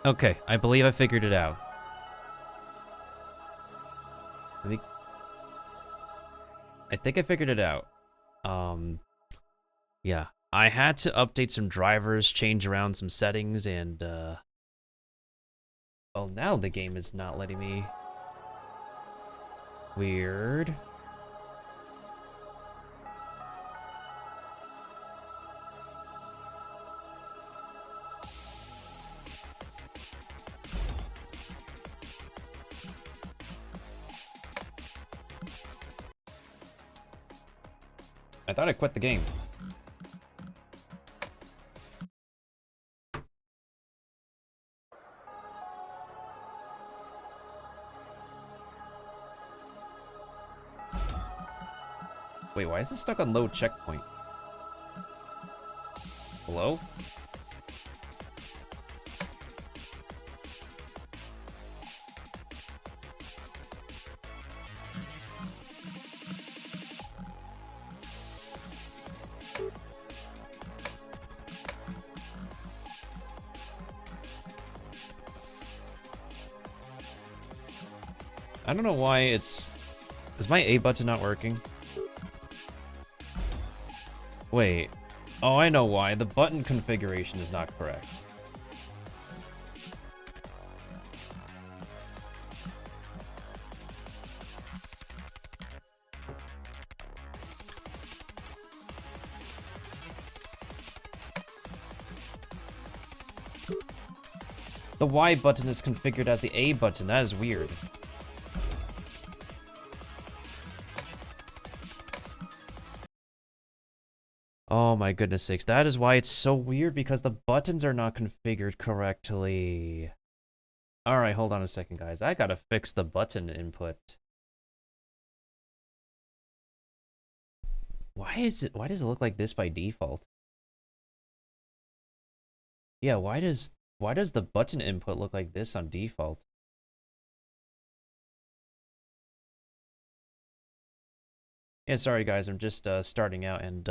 Okay, I believe I figured it out. I think I figured it out. Yeah. I had to update some drivers, change around some settings, and, well, now the game is not letting me. Weird. I thought I quit the game. Wait, why is it stuck on low checkpoint? Hello? I don't know why it's... Is my A button not working? Wait. Oh, I know why. The button configuration is not correct. The Y button is configured as the A button. That is weird. Oh my goodness sakes. That is why it's so weird, because the buttons are not configured correctly. Alright, hold on a second, guys. I gotta fix the button input. Why does it look like this by default? Yeah, why does the button input look like this on default? Yeah, sorry guys, I'm just starting out, and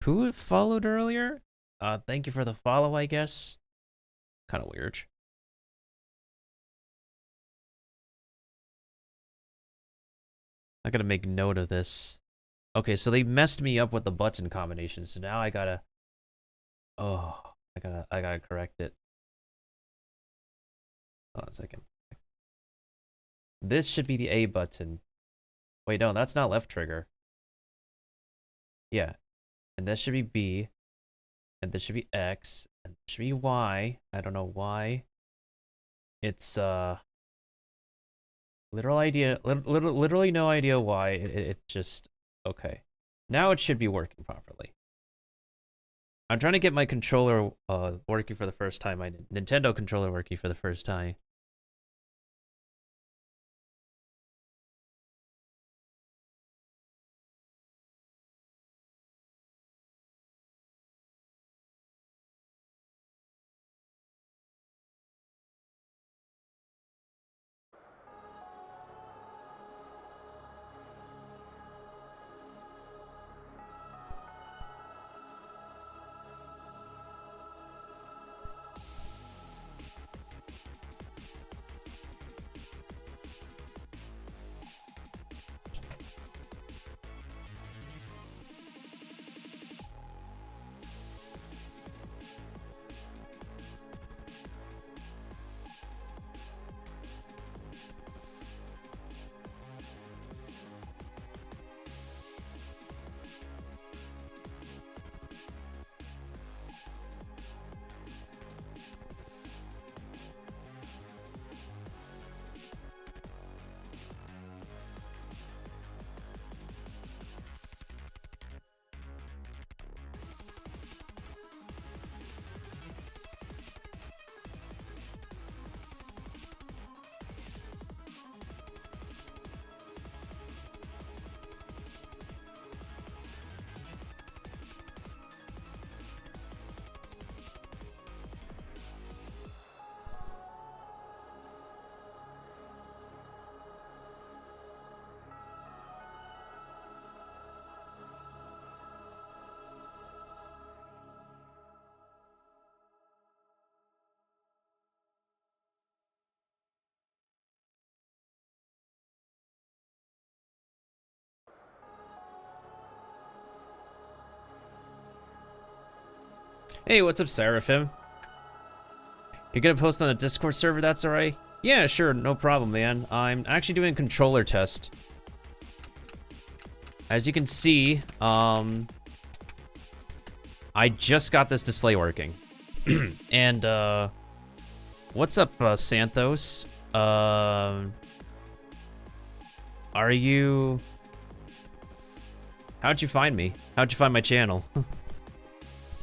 who followed earlier? Thank you for the follow, I guess. Kind of weird. I gotta make note of this. Okay, so they messed me up with the button combination, so now I gotta... Oh, I gotta correct it. Hold on a second. This should be the A button. Wait, no, that's not left trigger. Yeah, and this should be B, and this should be X, and this should be Y. I don't know why. It's, literally no idea why. It just, okay. Now it should be working properly. I'm trying to get my controller working for the first time, my Nintendo controller working for the first time. Hey, what's up, Seraphim? You're gonna post on a Discord server, that's alright? Yeah, sure, no problem, man. I'm actually doing a controller test. As you can see, I just got this display working. And, what's up, Santhos? Are you... How'd you find me? How'd you find my channel?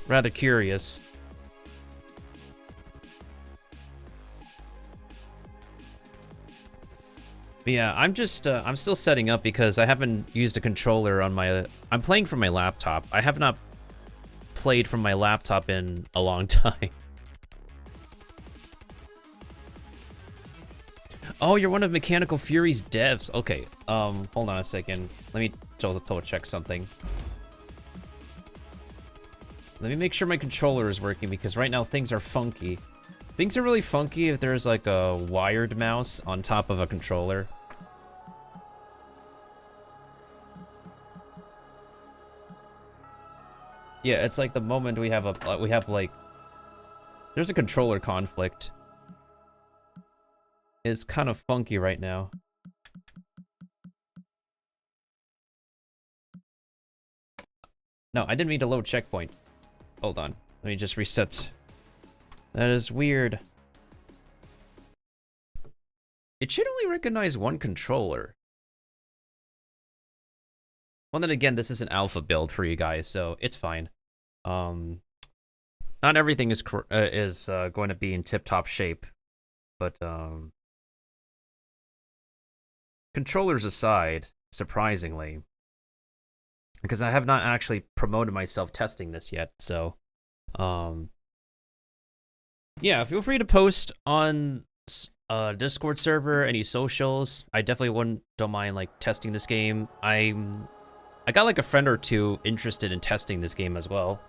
Rather curious. But yeah, I'm just, I'm still setting up because I haven't used a controller on my, I'm playing from my laptop. I have not played from my laptop in a long time. Oh, you're one of Mechanical Fury's devs. Okay, hold on a second. Let me double check something. Let me make sure my controller is working because right now things are funky. Things are really funky if there's like a wired mouse on top of a controller. Yeah, it's like the moment we have like, there's a controller conflict. It's kind of funky right now. No, I didn't mean to load checkpoint. Hold on, let me just reset. That is weird. It should only recognize one controller. Well, then again, this is an alpha build for you guys, so it's fine. Not everything is going to be in tip-top shape, but controllers aside, surprisingly, because I have not actually promoted myself testing this yet, so yeah, feel free to post on Discord server, any socials. I definitely don't mind like testing this game. I got like a friend or two interested in testing this game as well.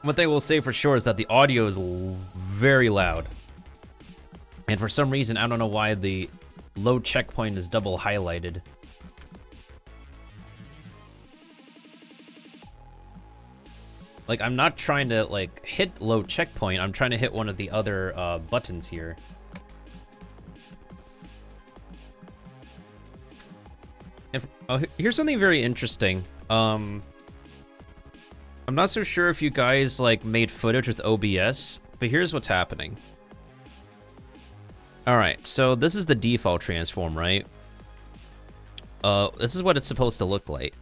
What they will say for sure is that the audio is very loud. And for some reason, I don't know why the load checkpoint is double highlighted. Like, I'm not trying to, like, hit load checkpoint. I'm trying to hit one of the other buttons here. Oh, here's something very interesting. I'm not so sure if you guys, like, made footage with OBS, but here's what's happening. Alright, so this is the default transform, right? This is what it's supposed to look like.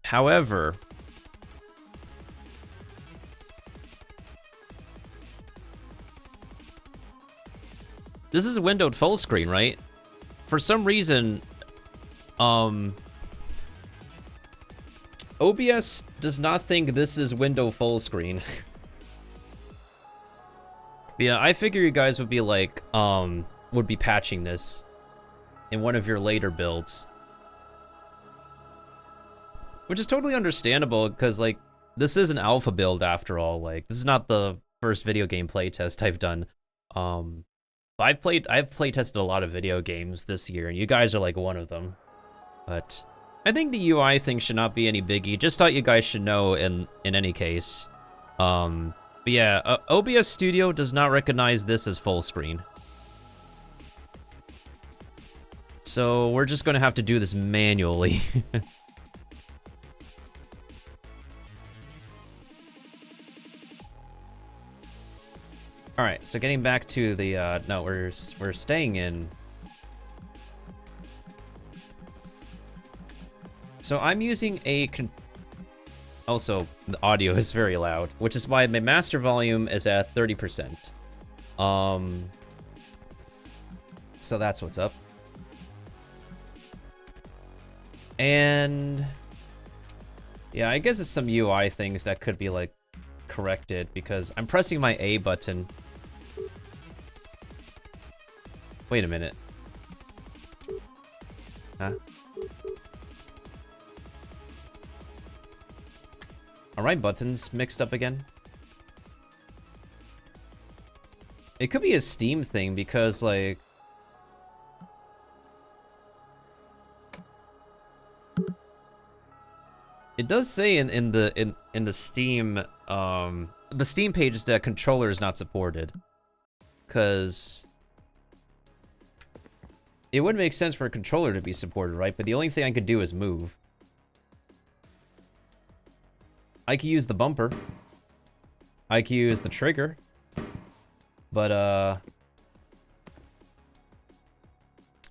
However, this is windowed full screen, right? For some reason, OBS does not think this is window full screen. Yeah, I figure you guys would be like, would be patching this in one of your later builds. Which is totally understandable, because, like, this is an alpha build after all. Like, this is not the first video game playtest I've done. I've playtested a lot of video games this year, and you guys are, like, one of them. But I think the UI thing should not be any biggie. Just thought you guys should know in any case. But yeah, OBS Studio does not recognize this as full screen. So we're just gonna have to do this manually. All right, so getting back to the, no, we're staying in. So I'm using a, also the audio is very loud, which is why my master volume is at 30%. So that's what's up. And yeah, I guess it's some UI things that could be like corrected because I'm pressing my A button. Wait a minute. Huh? Are my buttons mixed up again? It could be a Steam thing because, like... It does say in the Steam the Steam page is that controller is not supported. Cause it would make sense for a controller to be supported, right? But the only thing I could do is move. I could use the bumper. I could use the trigger. But I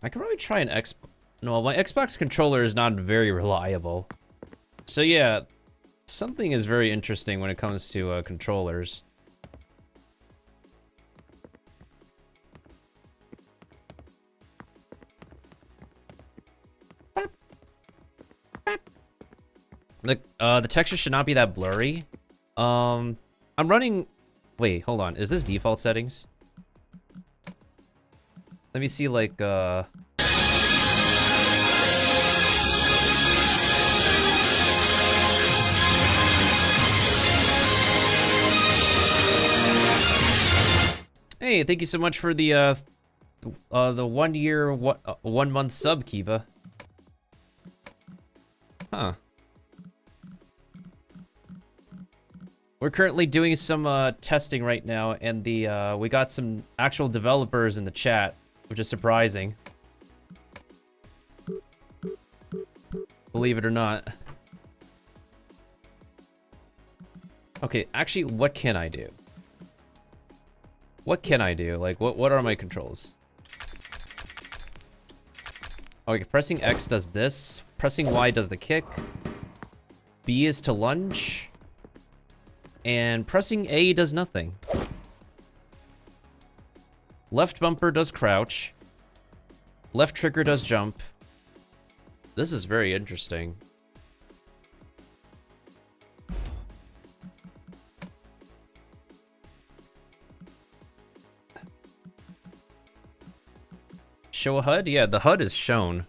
could probably try an Xbox. No, my Xbox controller is not very reliable. So yeah, something is very interesting when it comes to controllers. The texture should not be that blurry. I'm running. Wait, hold on. Is this default settings? Let me see, like, Hey, thank you so much for the 1 year, 1 month sub, Kiva. Huh. We're currently doing some testing right now, and we got some actual developers in the chat, which is surprising. Believe it or not. Okay, actually, what can I do? What can I do? Like, what are my controls? Okay, pressing X does this. Pressing Y does the kick. B is to lunge. And pressing A does nothing. Left bumper does crouch. Left trigger does jump. This is very interesting. Show a HUD? Yeah, the HUD is shown.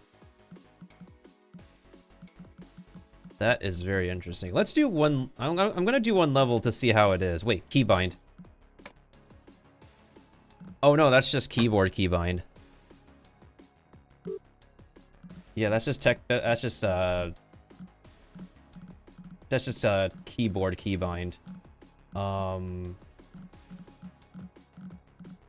That is very interesting. Let's do one. I'm gonna do one level to see how it is. Wait, keybind. Oh no, that's just keyboard keybind. Yeah, that's just keyboard keybind.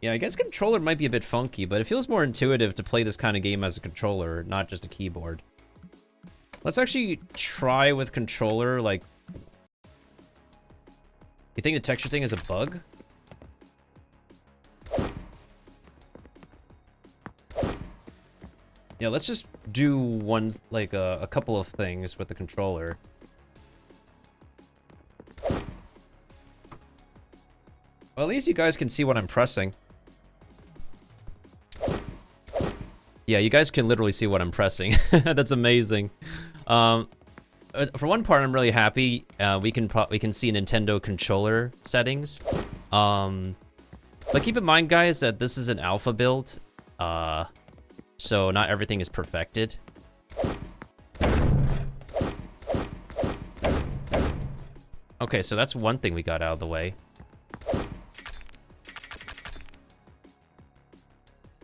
Yeah, I guess controller might be a bit funky, but it feels more intuitive to play this kind of game as a controller, not just a keyboard. Let's actually try with controller, like... You think the texture thing is a bug? Yeah, let's just do one, like, a couple of things with the controller. Well, at least you guys can see what I'm pressing. Yeah, you guys can literally see what I'm pressing. That's amazing. For one part, I'm really happy. We can see Nintendo controller settings. But keep in mind, guys, that this is an alpha build. So not everything is perfected. Okay, so that's one thing we got out of the way.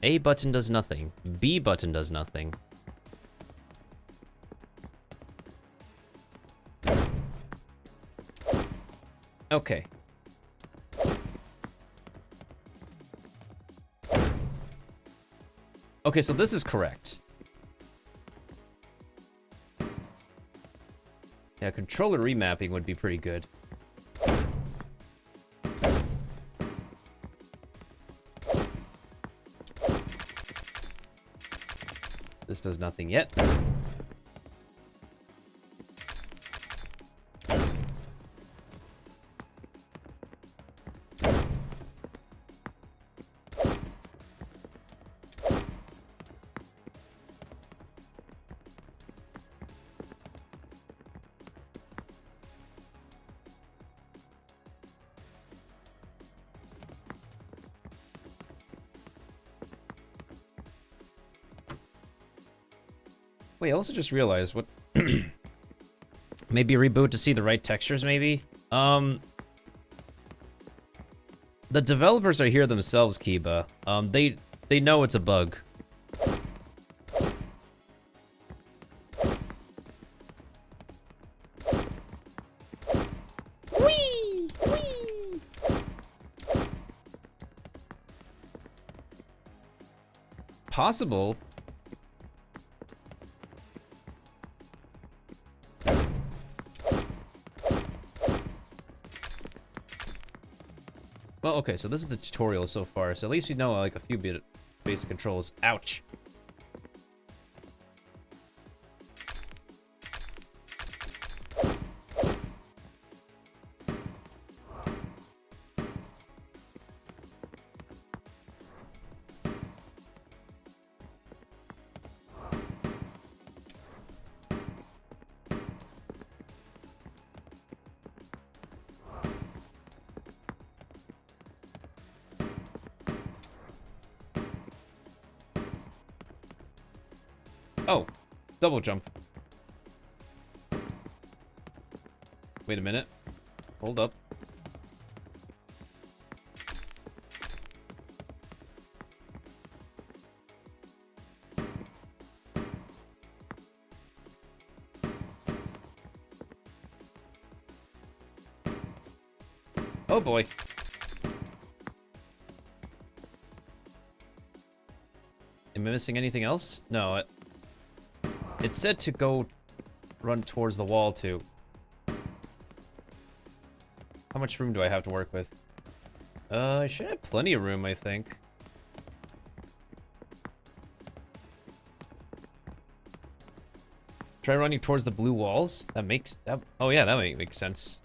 A button does nothing. B button does nothing. Okay. Okay, so this is correct. Yeah, controller remapping would be pretty good. This does nothing yet. Wait, I also just realized what... Maybe reboot to see the right textures, maybe? The developers are here themselves, Kiba. They know it's a bug. possible. Well, okay, so this is the tutorial so far, so at least we know like a few basic controls. Ouch. Oh, double jump. Wait a minute. Hold up. Oh boy. Am I missing anything else? No, it said to go run towards the wall too. How much room do I have to work with? I should have plenty of room, I think. Try running towards the blue walls? That makes that. Oh yeah, that makes sense.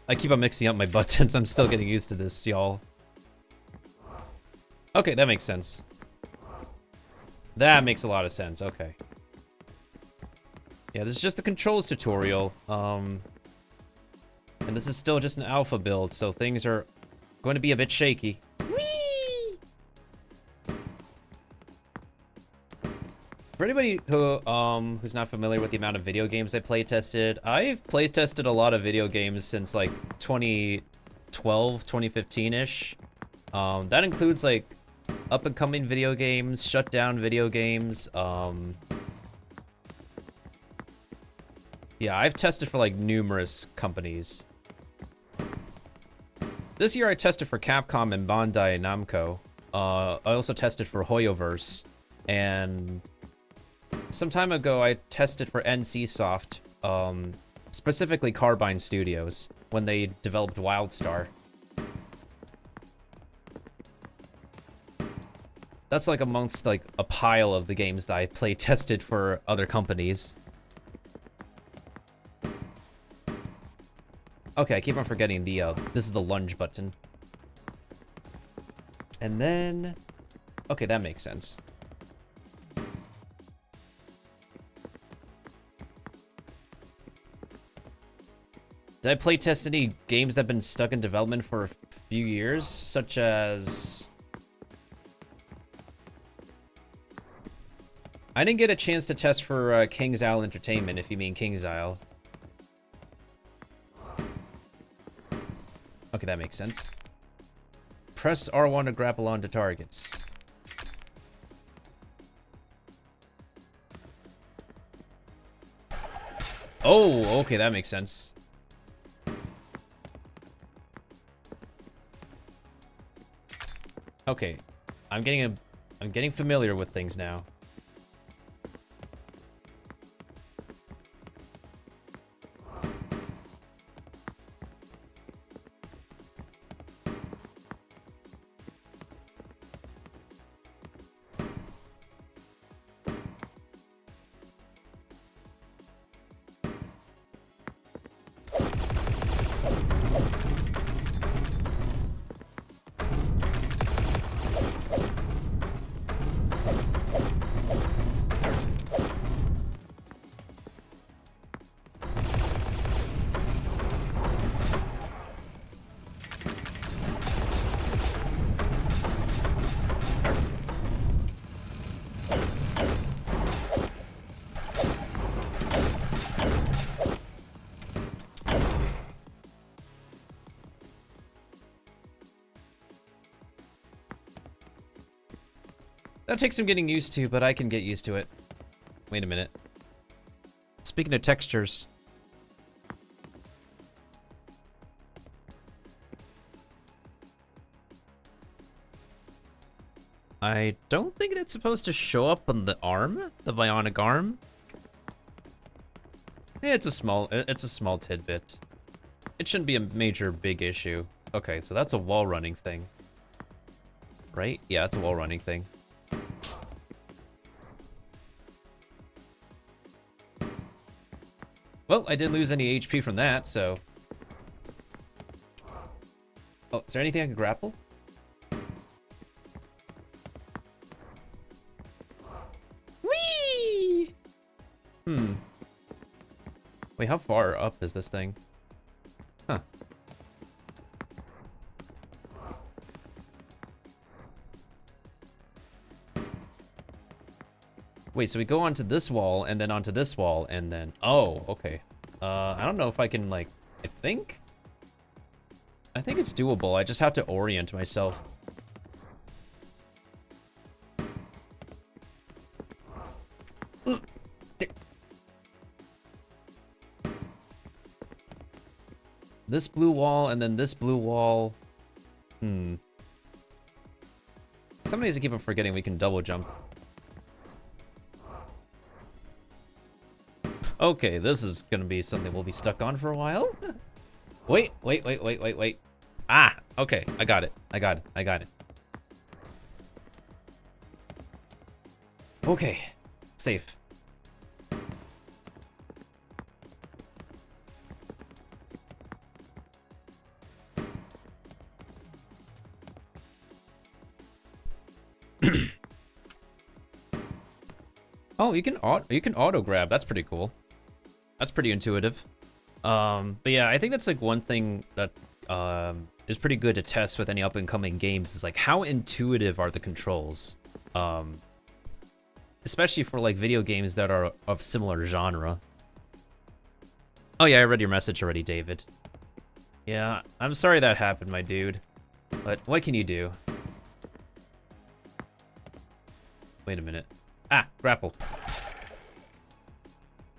I keep on mixing up my buttons. I'm still getting used to this, y'all. Okay, that makes sense. That makes a lot of sense. Okay. Yeah, this is just the controls tutorial. And this is still just an alpha build, so things are going to be a bit shaky. Whee! For anybody who who's not familiar with the amount of video games I playtested, I've playtested a lot of video games since like 2012, 2015-ish. That includes like up-and-coming video games, shut-down video games. Yeah, I've tested for like numerous companies. This year I tested for Capcom and Bandai Namco. I also tested for Hoyoverse, and some time ago I tested for NC Soft, specifically Carbine Studios, when they developed WildStar. That's like amongst like a pile of the games that I play tested for other companies. Okay, I keep on forgetting the this is the lunge button. And then okay, that makes sense. Did I play test any games that have been stuck in development for a few years, such as I didn't get a chance to test for King's Isle Entertainment, if you mean King's Isle. Okay, that makes sense. Press R1 to grapple onto targets. Oh, okay, that makes sense. Okay, I'm getting familiar with things now. That takes some getting used to, but I can get used to it. Wait a minute. Speaking of textures. I don't think it's supposed to show up on the arm, the bionic arm. Yeah, it's a small tidbit. It shouldn't be a major big issue. Okay, so that's a wall running thing. Right? Yeah, it's a wall running thing. Well, I didn't lose any HP from that, so... Oh, is there anything I can grapple? Whee! Wait, how far up is this thing? Huh. Wait, so we go onto this wall, and then onto this wall, and then... Oh, okay. I don't know if I can, like... I think it's doable. I just have to orient myself. This blue wall, and then this blue wall. Some days I keep on forgetting we can double jump. Okay, this is gonna be something we'll be stuck on for a while. Wait. Ah, okay, I got it. Okay, safe. Oh, you can auto grab. That's pretty cool. That's pretty intuitive. But yeah, I think that's like one thing that is pretty good to test with any up and coming games is like how intuitive are the controls, especially for like video games that are of similar genre. Oh yeah, I read your message already, David. Yeah, I'm sorry that happened, my dude. But what can you do? Wait a minute. Ah, grapple.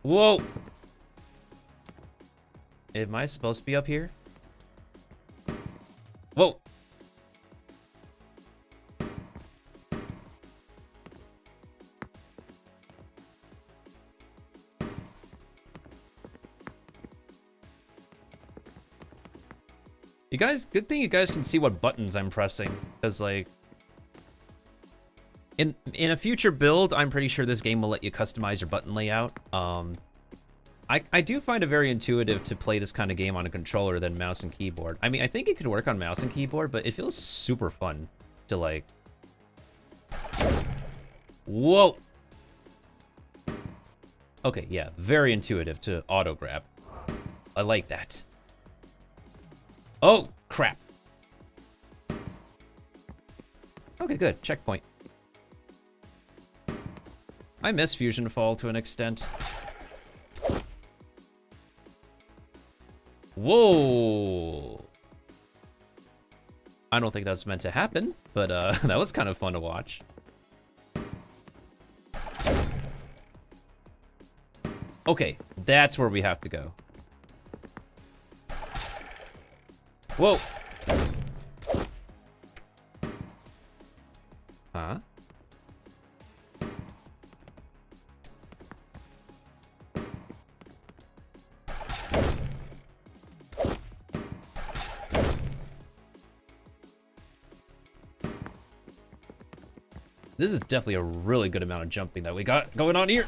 Whoa! Am I supposed to be up here? Whoa! You guys, good thing you guys can see what buttons I'm pressing, because like, in a future build, I'm pretty sure this game will let you customize your button layout. I do find it very intuitive to play this kind of game on a controller than mouse and keyboard. I mean, I think it could work on mouse and keyboard, but it feels super fun to like... Whoa! Okay, yeah, very intuitive to auto grab. I like that. Oh, crap. Okay, good. Checkpoint. I miss Fusion Fall to an extent. Whoa! I don't think that's meant to happen, but that was kind of fun to watch. Okay, that's where we have to go. Whoa! Huh? This is definitely a really good amount of jumping that we got going on here.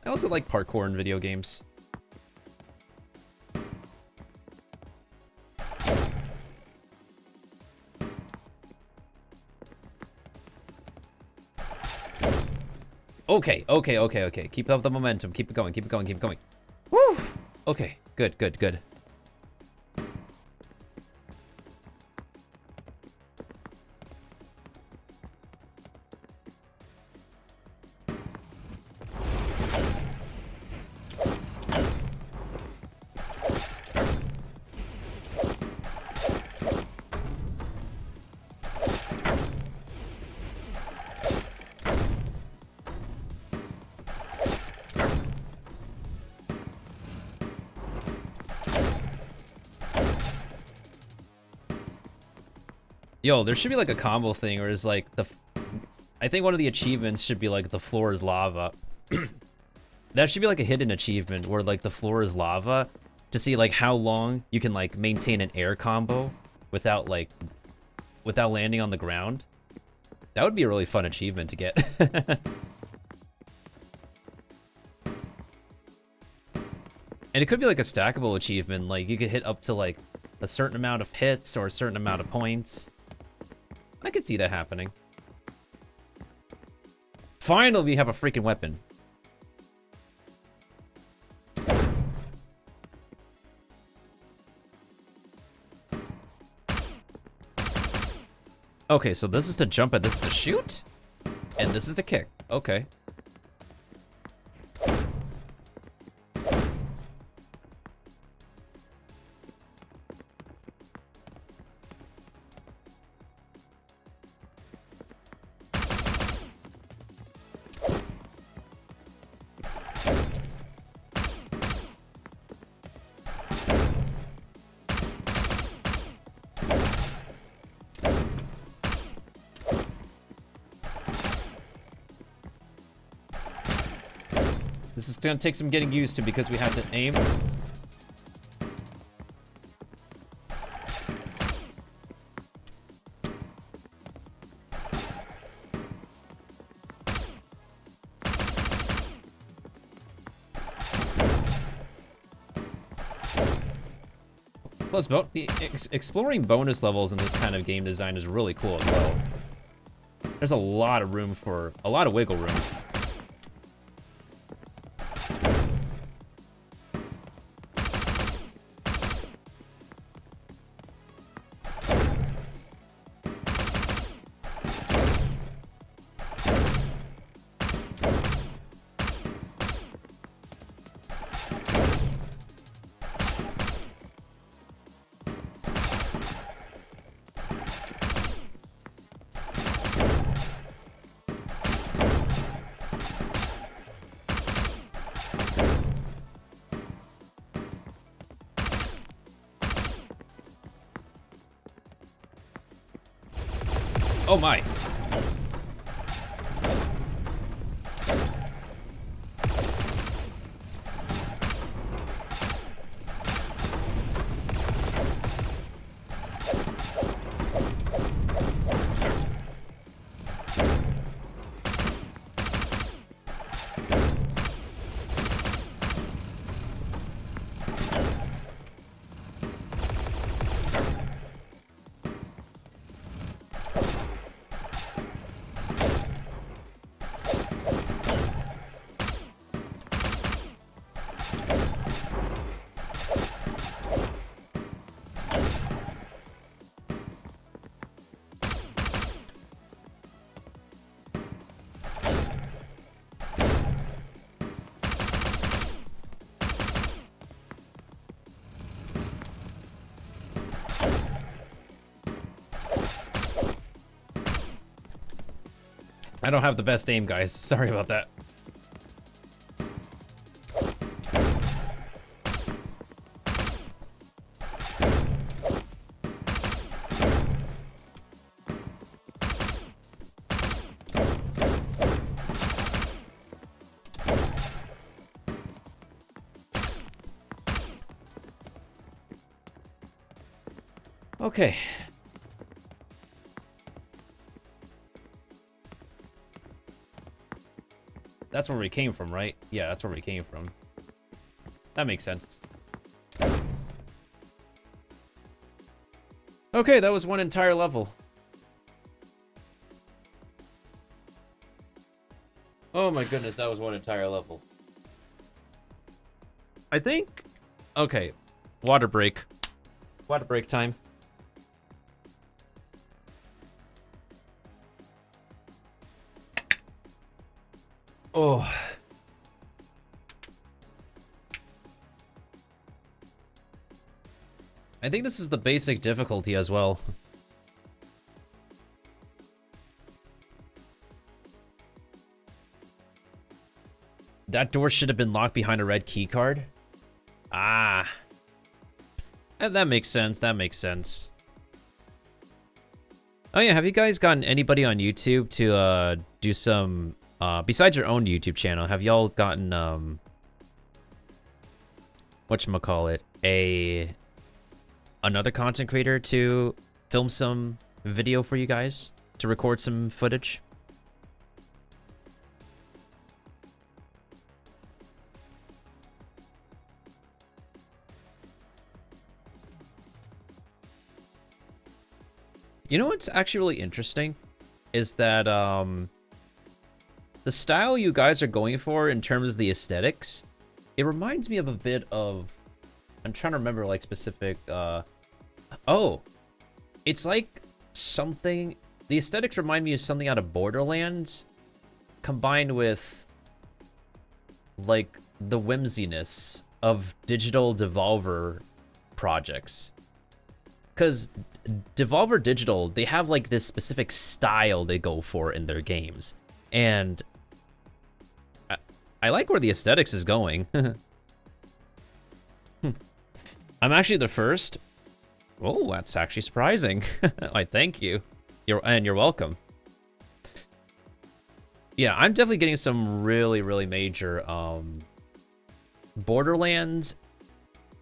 I also like parkour in video games. Okay. Keep up the momentum. Keep it going. Woo! Okay, good. Yo, there should be like a combo thing where it's like I think one of the achievements should be like the floor is lava. That should be like a hidden achievement where like the floor is lava to see like how long you can like maintain an air combo without landing on the ground. That would be a really fun achievement to get. And it could be like a stackable achievement, like you could hit up to like a certain amount of hits or a certain amount of points. I could see that happening. Finally, we have a freaking weapon. Okay, so this is to jump and this is to shoot? And this is to kick. Okay. This is gonna take some getting used to because we have to aim. Plus, exploring bonus levels in this kind of game design is really cool as well. There's a lot of room for, a lot of wiggle room. Oh my. I don't have the best aim, guys. Sorry about that. Okay. That's where we came from, right? Yeah, that's where we came from. That makes sense. Okay, that was one entire level. Oh my goodness, that was one entire level. I think... Okay, water break. Water break time. Oh. I think this is the basic difficulty as well. That door should have been locked behind a red key card. Ah. That makes sense. That makes sense. Oh yeah, have you guys gotten anybody on YouTube to do some besides your own YouTube channel? Have y'all gotten whatchamacallit, another content creator to film some video for you guys, to record some footage? You know what's actually really interesting is that the style you guys are going for in terms of the aesthetics, it reminds me of a bit of, I'm trying to remember like specific oh, it's like something, the aesthetics remind me of something out of Borderlands combined with like the whimsiness of digital Devolver projects. Because Devolver Digital, they have like this specific style they go for in their games. And I like where the aesthetics is going. I'm actually the first. Oh, that's actually surprising. I thank you. You're welcome. Yeah, I'm definitely getting some really, really major Borderlands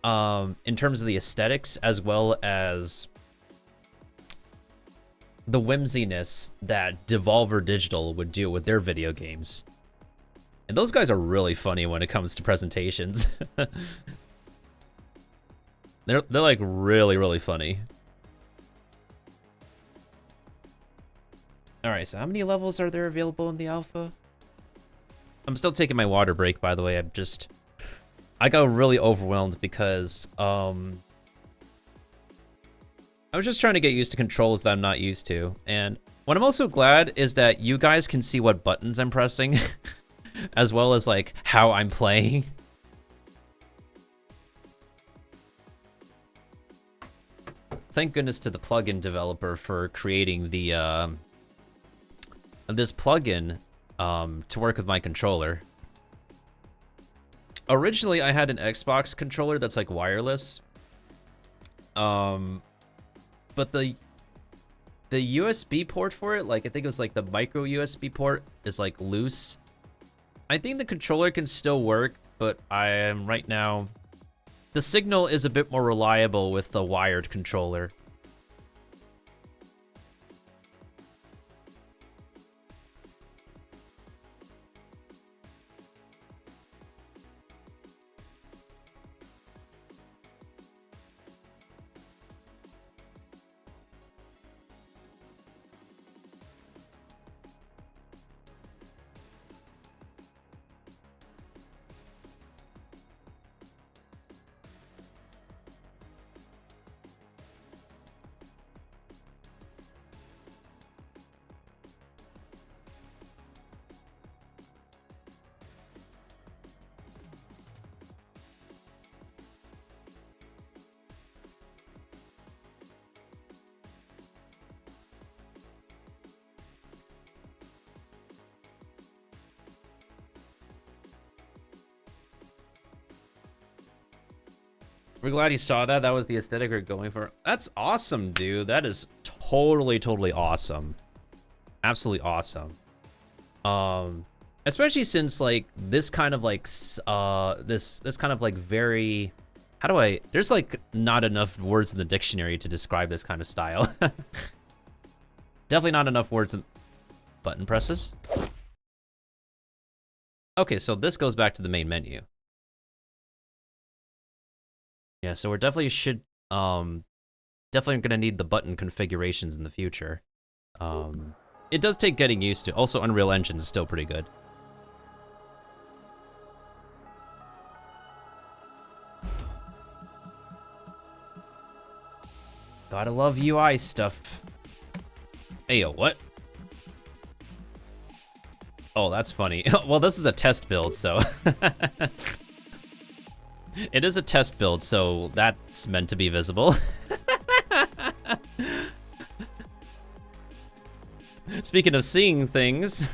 in terms of the aesthetics, as well as the whimsiness that Devolver Digital would do with their video games. And those guys are really funny when it comes to presentations. They're like really, really funny. All right, so how many levels are there available in the alpha? I'm still taking my water break, by the way. I got really overwhelmed because I was just trying to get used to controls that I'm not used to. And what I'm also glad is that you guys can see what buttons I'm pressing, as well as like how I'm playing. Thank goodness to the plugin developer for creating the this plugin to work with my controller. Originally, I had an Xbox controller that's like wireless, but the USB port for it, like I think it was like the micro USB port, is like loose. I think the controller can still work, but I am right now, the signal is a bit more reliable with the wired controller. We're glad you saw that. That was the aesthetic we're going for. That's awesome, dude. That is totally, totally awesome. Absolutely awesome. Especially since like this kind of like this kind of like very, how do I? There's like not enough words in the dictionary to describe this kind of style. Definitely not enough words in button presses. Okay, so this goes back to the main menu. Yeah, so we're definitely definitely gonna need the button configurations in the future. It does take getting used to. Also, Unreal Engine is still pretty good. Gotta love UI stuff. Hey, yo, what? Oh, that's funny. Well, this is a test build, so... It is a test build, so that's meant to be visible. Speaking of seeing things...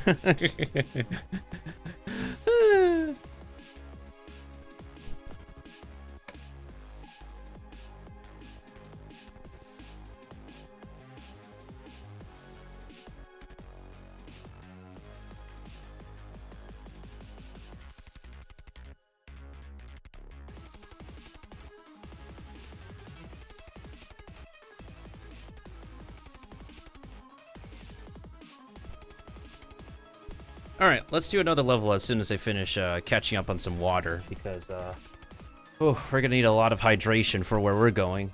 Alright, let's do another level as soon as I finish catching up on some water, because we're gonna need a lot of hydration for where we're going.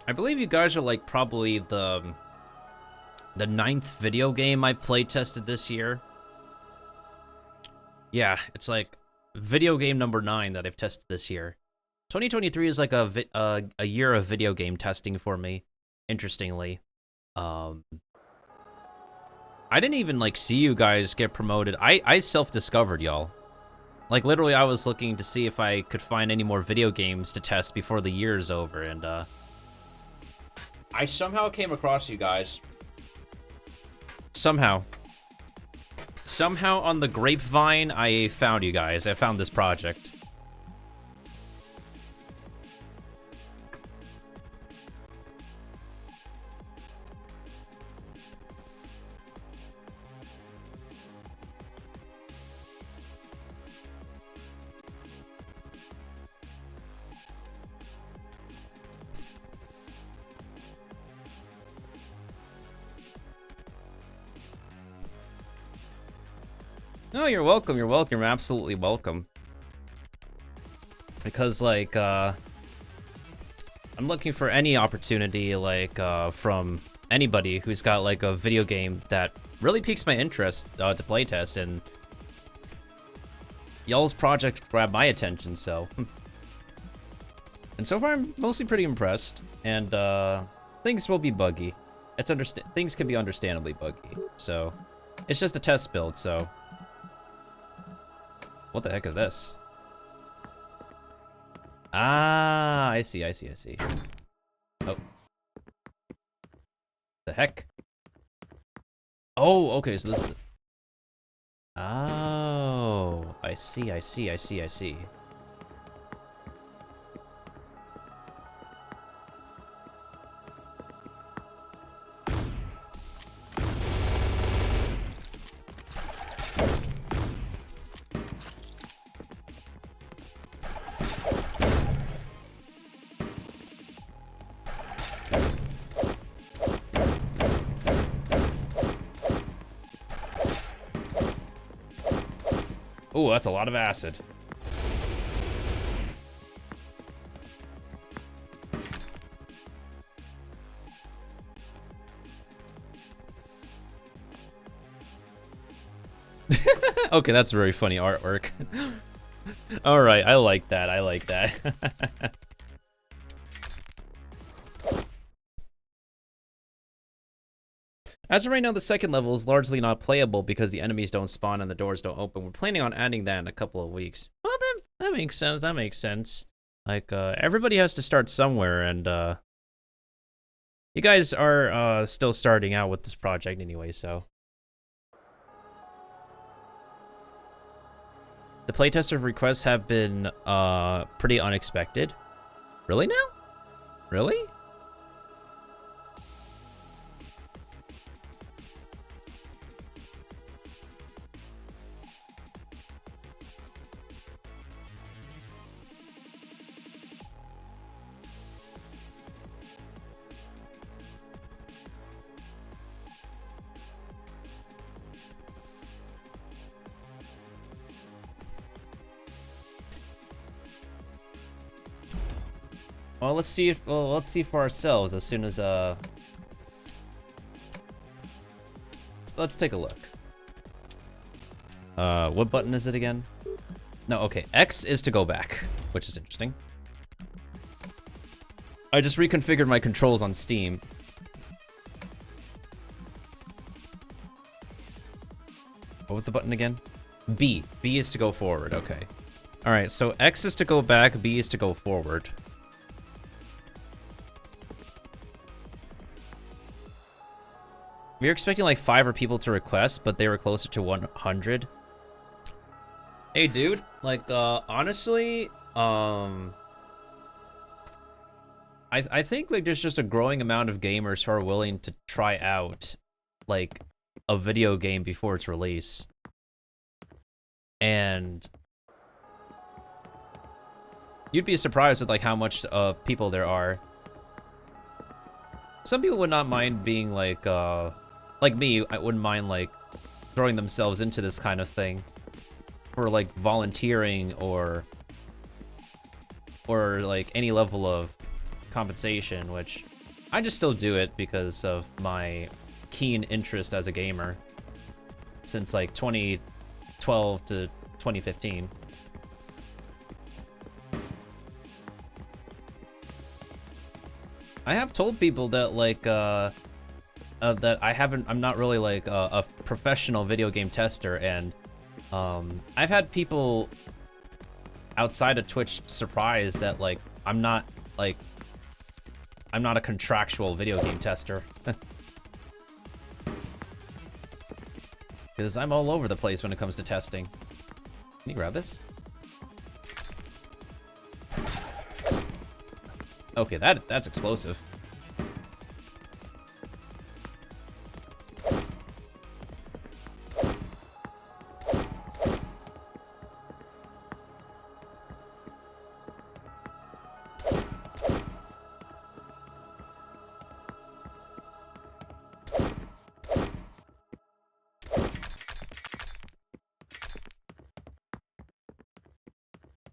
I believe you guys are like probably the 9th video game I've playtested this year. Yeah, it's like video game number 9 that I've tested this year. 2023 is like a year of video game testing for me, interestingly. I didn't even like see you guys get promoted. I self-discovered y'all. Like literally I was looking to see if I could find any more video games to test before the year is over, and I somehow came across you guys. Somehow on the grapevine, I found you guys. I found this project. No, you're welcome, you're absolutely welcome. Because, like, I'm looking for any opportunity, like, from anybody who's got, like, a video game that really piques my interest to playtest, and y'all's project grabbed my attention, so. And so far, I'm mostly pretty impressed, and, things will be buggy. Things can be understandably buggy, so. It's just a test build, so. What the heck is this? Ah, I see. Oh. The heck? Oh, okay, so this is... Oh, I see. Ooh, that's a lot of acid. Okay, that's very funny artwork. Alright, I like that. As of right now, the second level is largely not playable because the enemies don't spawn and the doors don't open. We're planning on adding that in a couple of weeks. Well, that makes sense. Like, everybody has to start somewhere, and, you guys are, still starting out with this project anyway, so. The playtester requests have been, pretty unexpected. Really now? Really? Well, let's see for ourselves as soon as let's take a look. What button is it again? No, okay. X is to go back, which is interesting. I just reconfigured my controls on Steam. What was the button again? B. B is to go forward, okay. Alright, so X is to go back, B is to go forward. We were expecting like 5 people to request, but they were closer to 100. Hey, dude, like, honestly, I think like there's just a growing amount of gamers who are willing to try out like a video game before its release. And you'd be surprised with like how much people there are. some people would not mind being like me, I wouldn't mind like throwing themselves into this kind of thing for like volunteering or like any level of compensation, which I just still do it because of my keen interest as a gamer since like 2012 to 2015. I have told people that like that I'm not really like a professional video game tester, and I've had people outside of Twitch surprised that like I'm not a contractual video game tester. Because I'm all over the place when it comes to testing. Can you grab this? Okay, that's explosive.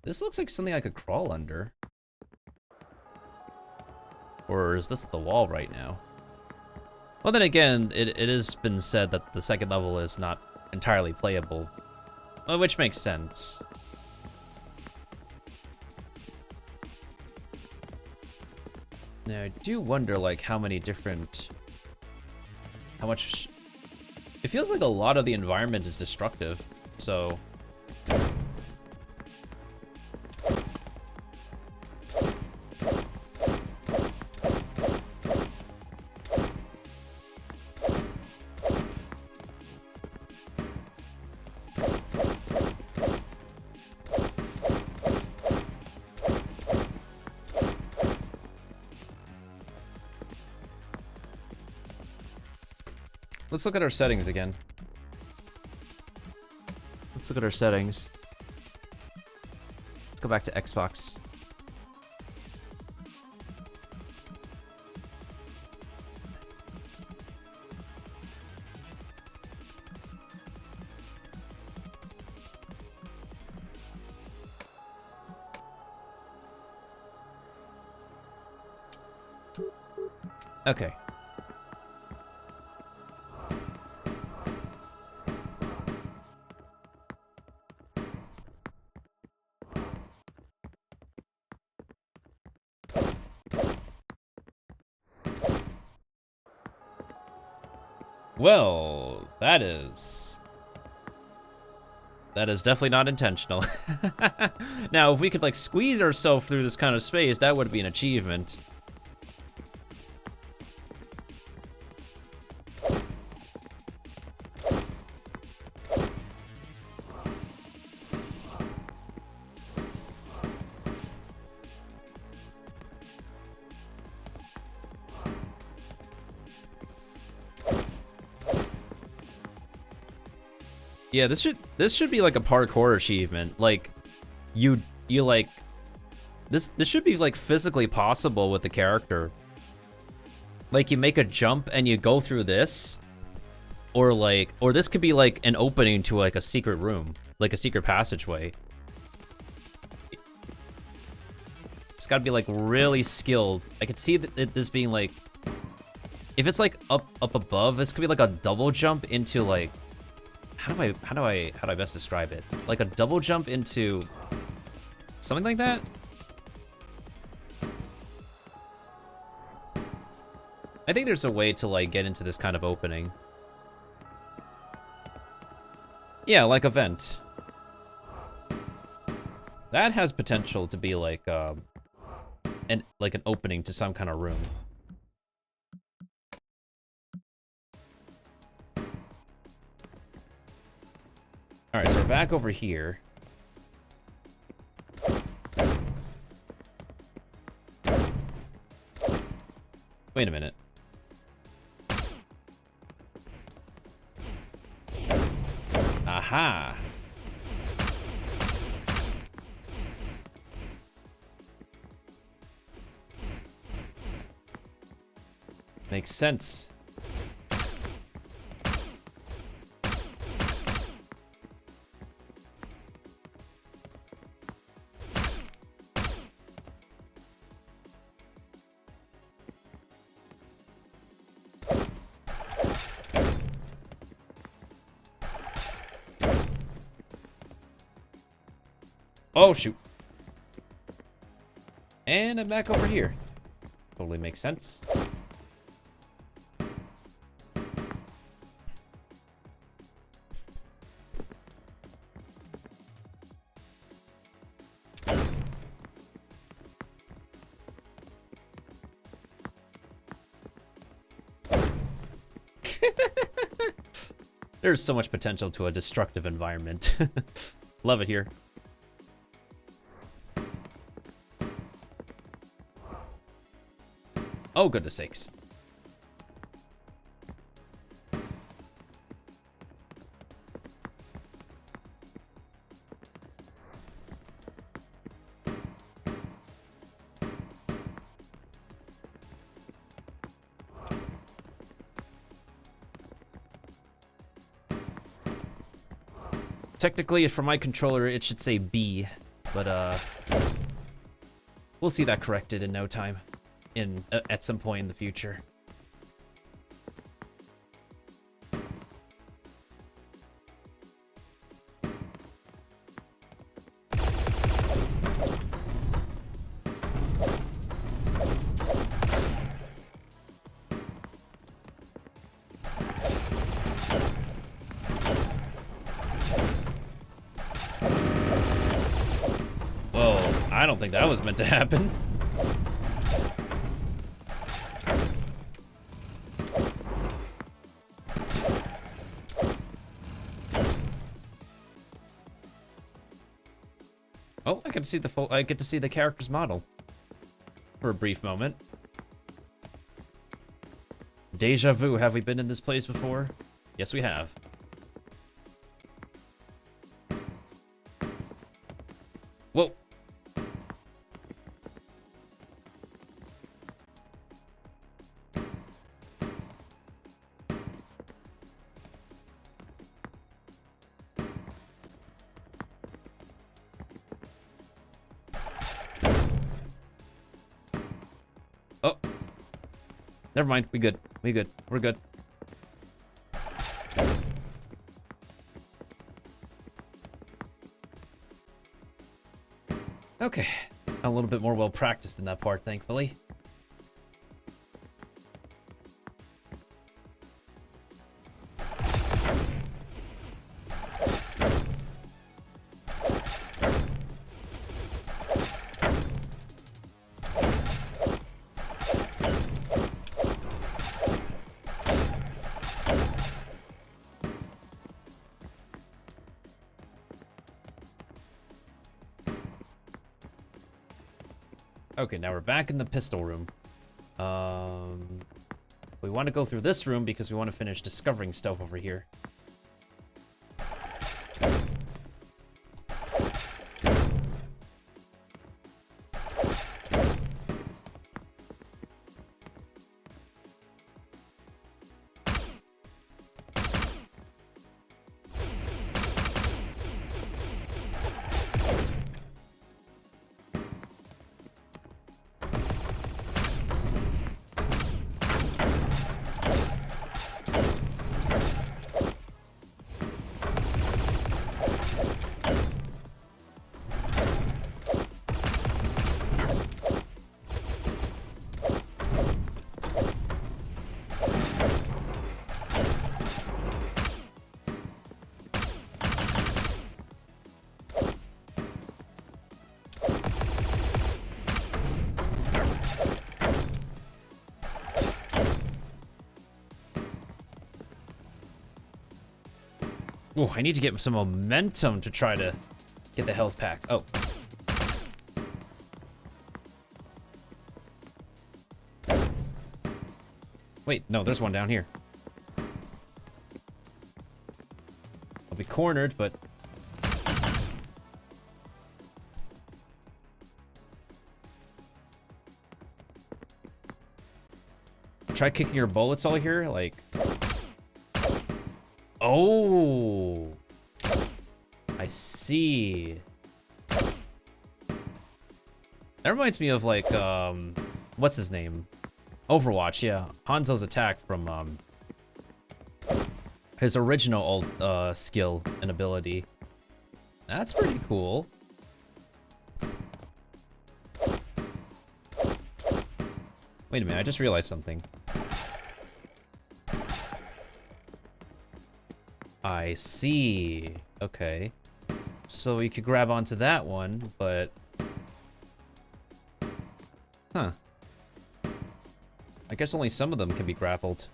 This looks like something I could crawl under. Or is this the wall right now? Well, then again, it has been said that the second level is not entirely playable, which makes sense. Now, I do wonder, like, how much... It feels like a lot of the environment is destructive, so... Let's look at our settings again. Let's look at our settings. Let's go back to Xbox. Okay. Well, that is definitely not intentional. Now, if we could like squeeze ourselves through this kind of space, that would be an achievement. Yeah, this should be like a parkour achievement. Like, you like this should be like physically possible with the character. Like, you make a jump and you go through this, or this could be like an opening to like a secret room, like a secret passageway. It's got to be like really skilled. I could see this being like, if it's like up above, this could be like a double jump into like. How do I best describe it? Like a double jump into something like that? I think there's a way to like get into this kind of opening. Yeah, like a vent. That has potential to be like an opening to some kind of room. All right, so we're back over here. Wait a minute. Aha. Makes sense. Oh, shoot. And I'm back over here. Totally makes sense. There's so much potential to a destructive environment. Love it here. Oh, goodness sakes. Technically, for my controller, it should say B, but we'll see that corrected in no time, at some point in the future. I don't think that was meant to happen. Oh, I get to see the character's model for a brief moment. Deja vu, have we been in this place before? Yes, we have. Whoa. Oh. Never mind. We good. We good. We're good. Okay. A little bit more well practiced in that part, thankfully. Okay, now we're back in the pistol room. We want to go through this room because we want to finish discovering stuff over here. Oh, I need to get some momentum to try to get the health pack. Oh. Wait, no, there's one down here. I'll be cornered, but... try kicking your bullets all here, like... Oh! I see. That reminds me of, like, what's his name? Overwatch, yeah. Hanzo's attack from, his original old, skill and ability. That's pretty cool. Wait a minute, I just realized something. I see. Okay. So we could grab onto that one, but... Huh. I guess only some of them can be grappled.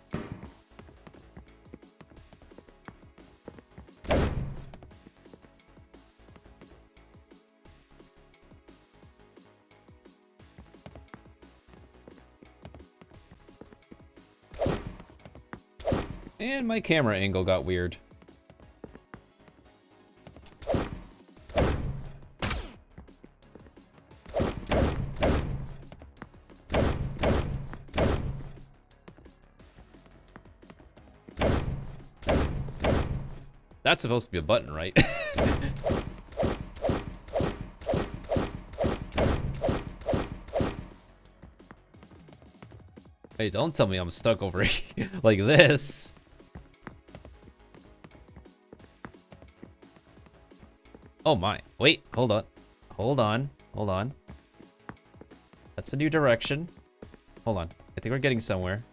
And my camera angle got weird. That's supposed to be a button, right? Hey, don't tell me I'm stuck over here like this. Oh my. Wait, hold on. Hold on. Hold on. That's a new direction. Hold on. I think we're getting somewhere.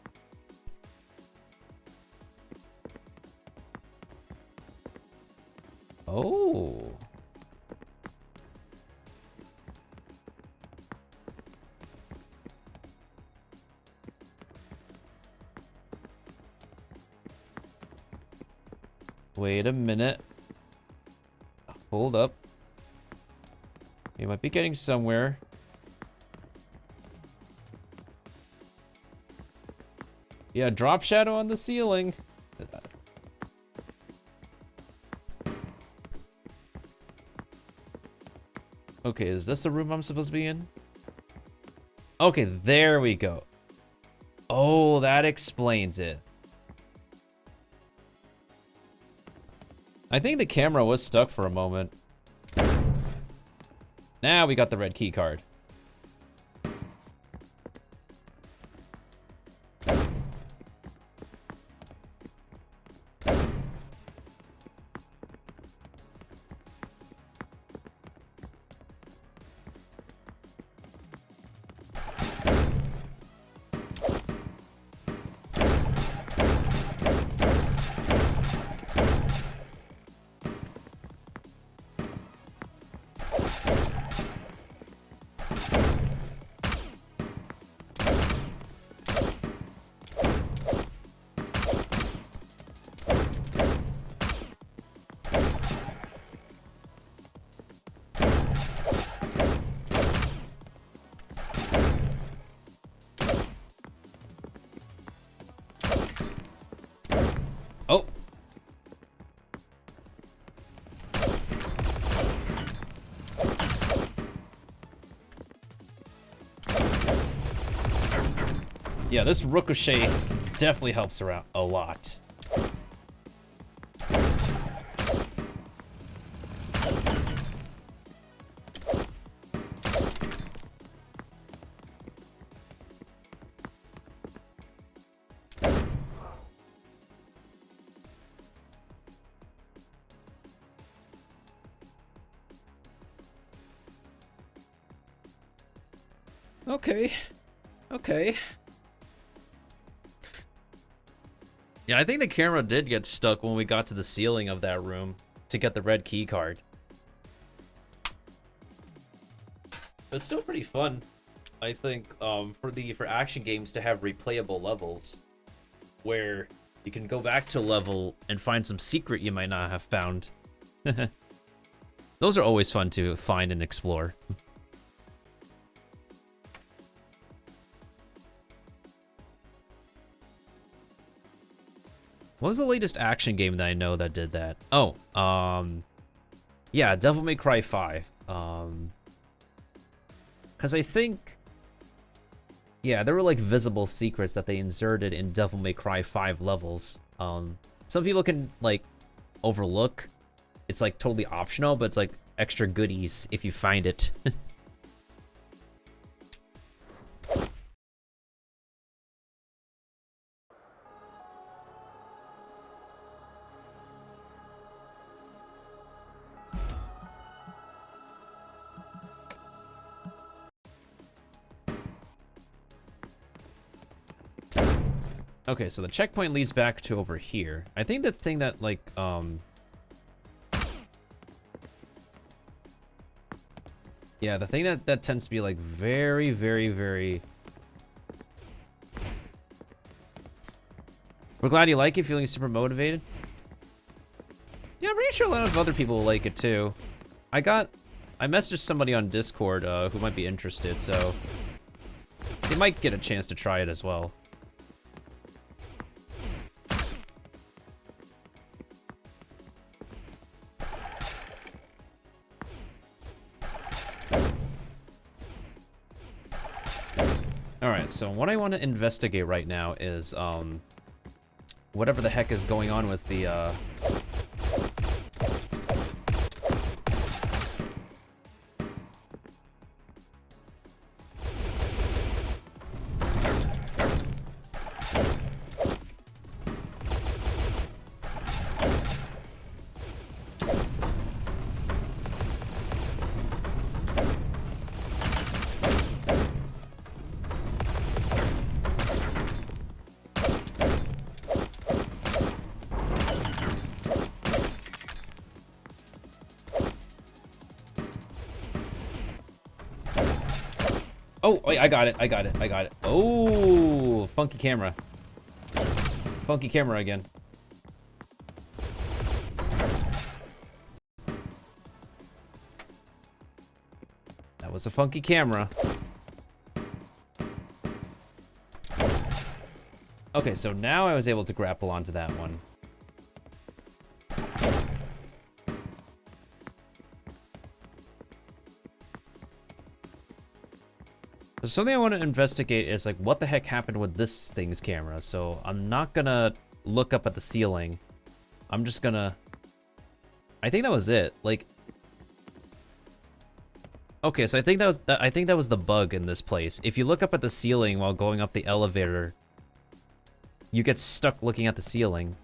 Oh. Wait a minute. Hold up. You might be getting somewhere. Yeah, drop shadow on the ceiling. Okay, is this the room I'm supposed to be in? Okay, there we go. Oh, that explains it. I think the camera was stuck for a moment. Now we got the red key card. Oh. Yeah, this ricochet definitely helps her out a lot. Okay. Okay. Yeah, I think the camera did get stuck when we got to the ceiling of that room to get the red key card. It's still pretty fun, I think, for action games to have replayable levels where you can go back to a level and find some secret you might not have found. Those are always fun to find and explore. What was the latest action game that I know that did that? Oh, yeah, Devil May Cry 5. Because I think Yeah, there were like visible secrets that they inserted in Devil May Cry 5 levels. Some people can like overlook. It's like totally optional, but it's like extra goodies if you find it. Okay, so the checkpoint leads back to over here. I think the thing that, like, yeah, the thing that tends to be, like, very, very, very... We're glad you like it, feeling super motivated. Yeah, I'm pretty sure a lot of other people will like it, too. I messaged somebody on Discord, who might be interested, so... They might get a chance to try it as well. Alright, so what I want to investigate right now is, whatever the heck is going on with the, Oh, wait, I got it. Oh, funky camera. Funky camera again. That was a funky camera. Okay, so now I was able to grapple onto that one. Something I want to investigate is, like, what the heck happened with this thing's camera. So I'm not gonna look up at the ceiling. I'm just gonna... I think that was it. Like... Okay, so I think that was the bug in this place. If you look up at the ceiling while going up the elevator, you get stuck looking at the ceiling.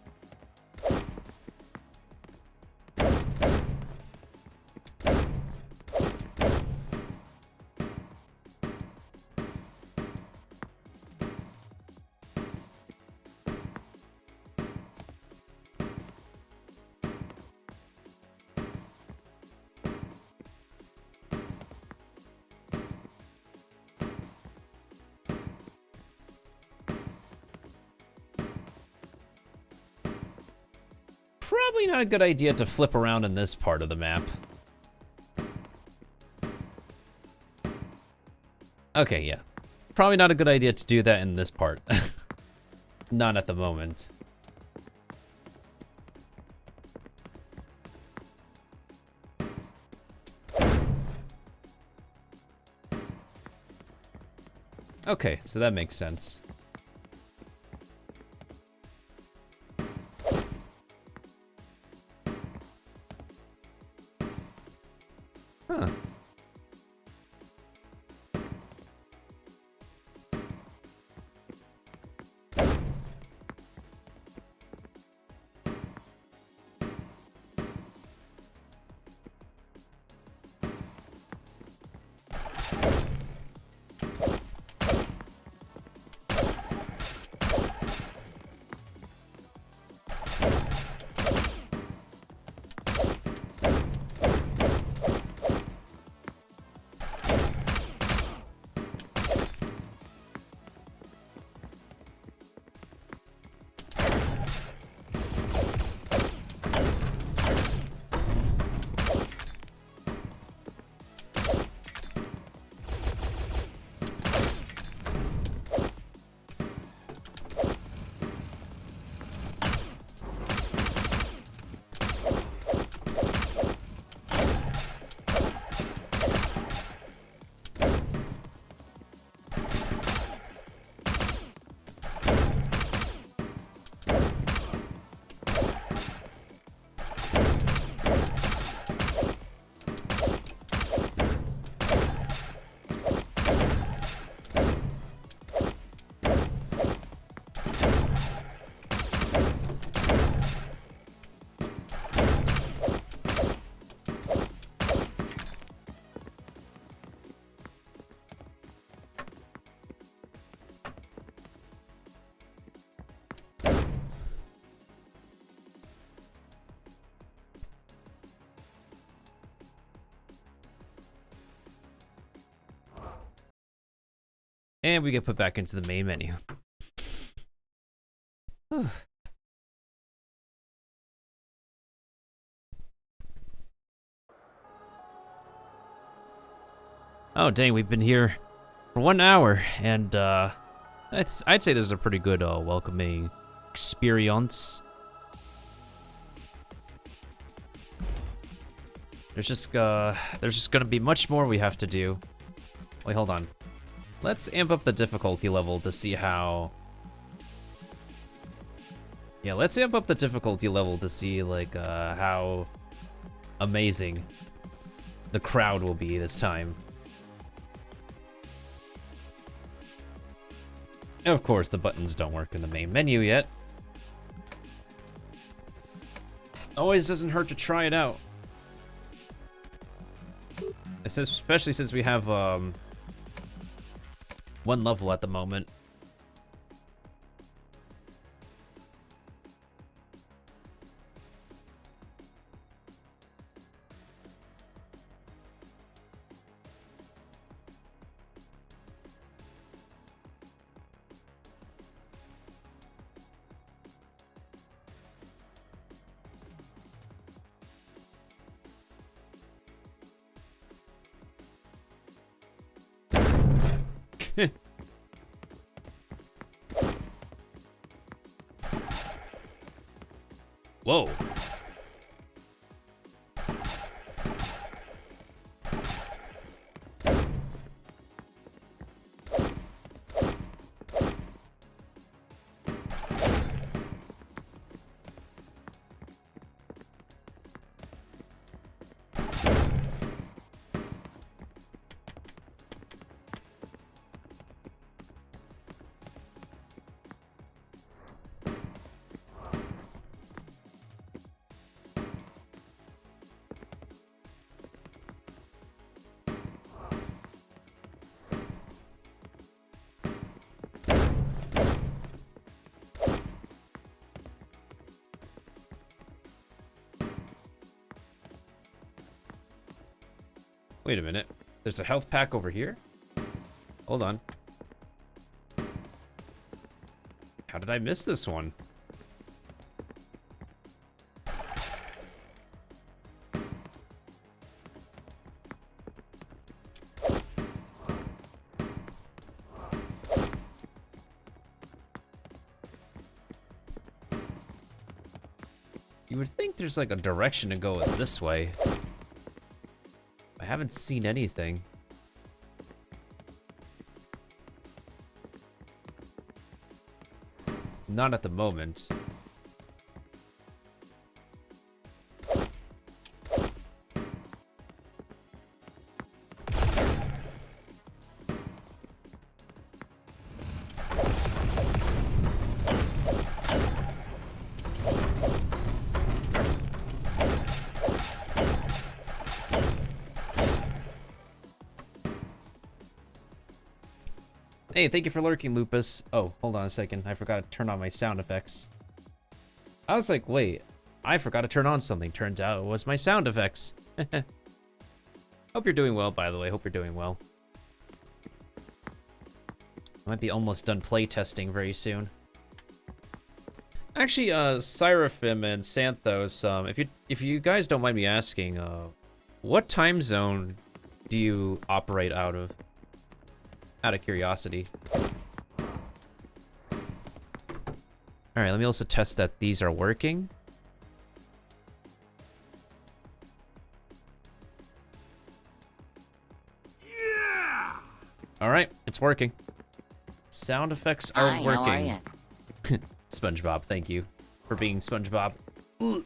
Probably not a good idea to flip around in this part of the map. Okay, yeah. Probably not a good idea to do that in this part. Not at the moment. Okay, so that makes sense. Huh. And we get put back into the main menu. Oh, dang, we've been here for 1 hour, and I'd say this is a pretty good welcoming experience. There's just gonna be much more we have to do. Wait, hold on. Let's amp up the difficulty level to see how... Yeah, let's amp up the difficulty level to see, like, how amazing the crowd will be this time. And of course, the buttons don't work in the main menu yet. Always doesn't hurt to try it out. Especially since we have, 1 level at the moment. Whoa. Wait a minute. There's a health pack over here? Hold on. How did I miss this one? You would think there's like a direction to go this way. I haven't seen anything. Not at the moment. Hey, thank you for lurking, Lupus. Oh, hold on a second. I forgot to turn on my sound effects. I was like, wait, I forgot to turn on something. Turns out it was my sound effects. Hope you're doing well, by the way. Hope you're doing well. Might be almost done playtesting very soon. Actually, Seraphim and Santhos, if you guys don't mind me asking, what time zone do you operate out of? Out of curiosity. Alright, let me also test that these are working. Yeah! Alright, it's working. Sound effects are working. How are you? SpongeBob, thank you for being SpongeBob. Ooh.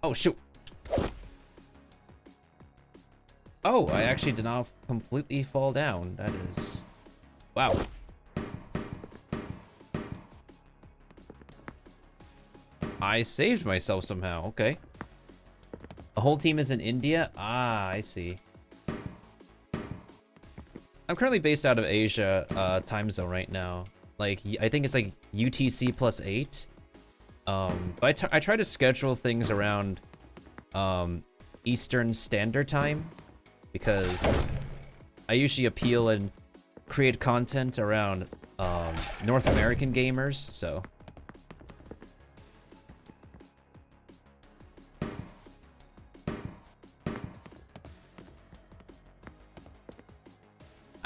Oh, shoot. Oh, I actually did not completely fall down. That is... Wow. I saved myself somehow. Okay. The whole team is in India? Ah, I see. I'm currently based out of Asia time zone right now. Like, I think it's like UTC plus 8. But I try to schedule things around Eastern Standard Time because I usually appeal and create content around North American gamers, so.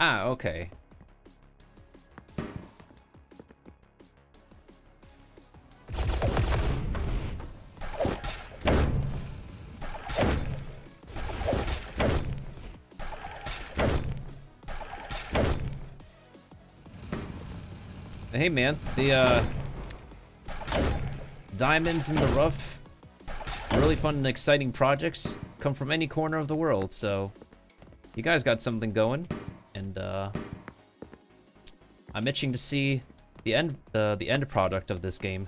Ah, okay. Hey man, the diamonds in the rough, really fun and exciting projects come from any corner of the world, so you guys got something going, and I'm itching to see the end product of this game.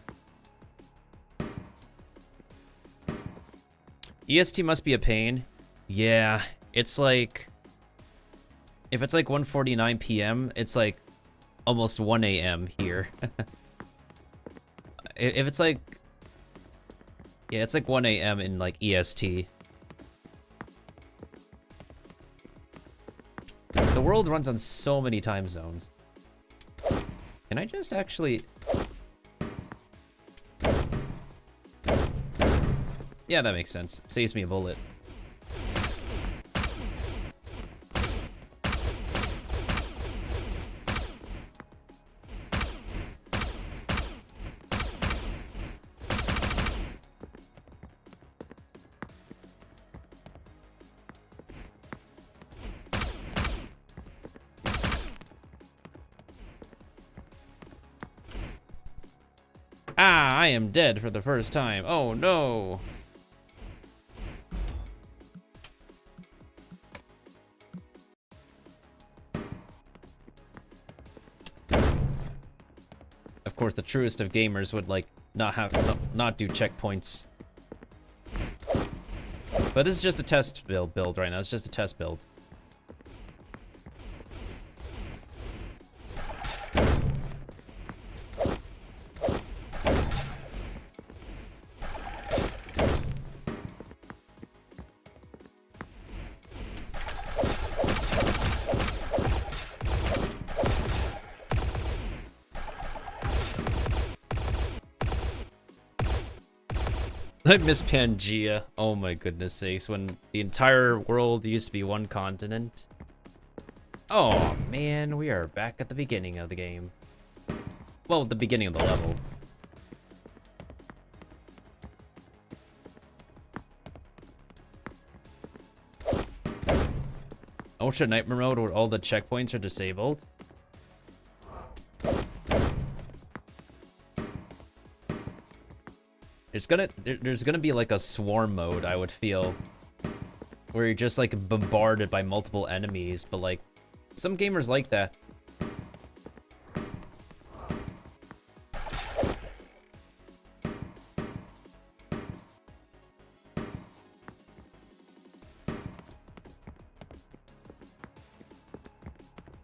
EST must be a pain. Yeah, it's like if it's like 1:49 p.m., it's like almost 1 a.m. here. If it's like, yeah, it's like 1 a.m. in like EST. The world runs on so many time zones. Can I just actually... Yeah, that makes sense. Saves me a bullet. Ah, I am dead for the first time. Oh no. Of course, the truest of gamers would like not do checkpoints. But this is just a test build right now. It's just a test build. I miss Pangea. Oh my goodness sakes, when the entire world used to be one continent. Oh man, we are back at the beginning of the game. Well, the beginning of the level. Ultra Nightmare Mode where all the checkpoints are disabled. There's gonna be like a swarm mode, I would feel, where you're just like bombarded by multiple enemies, but like some gamers like that.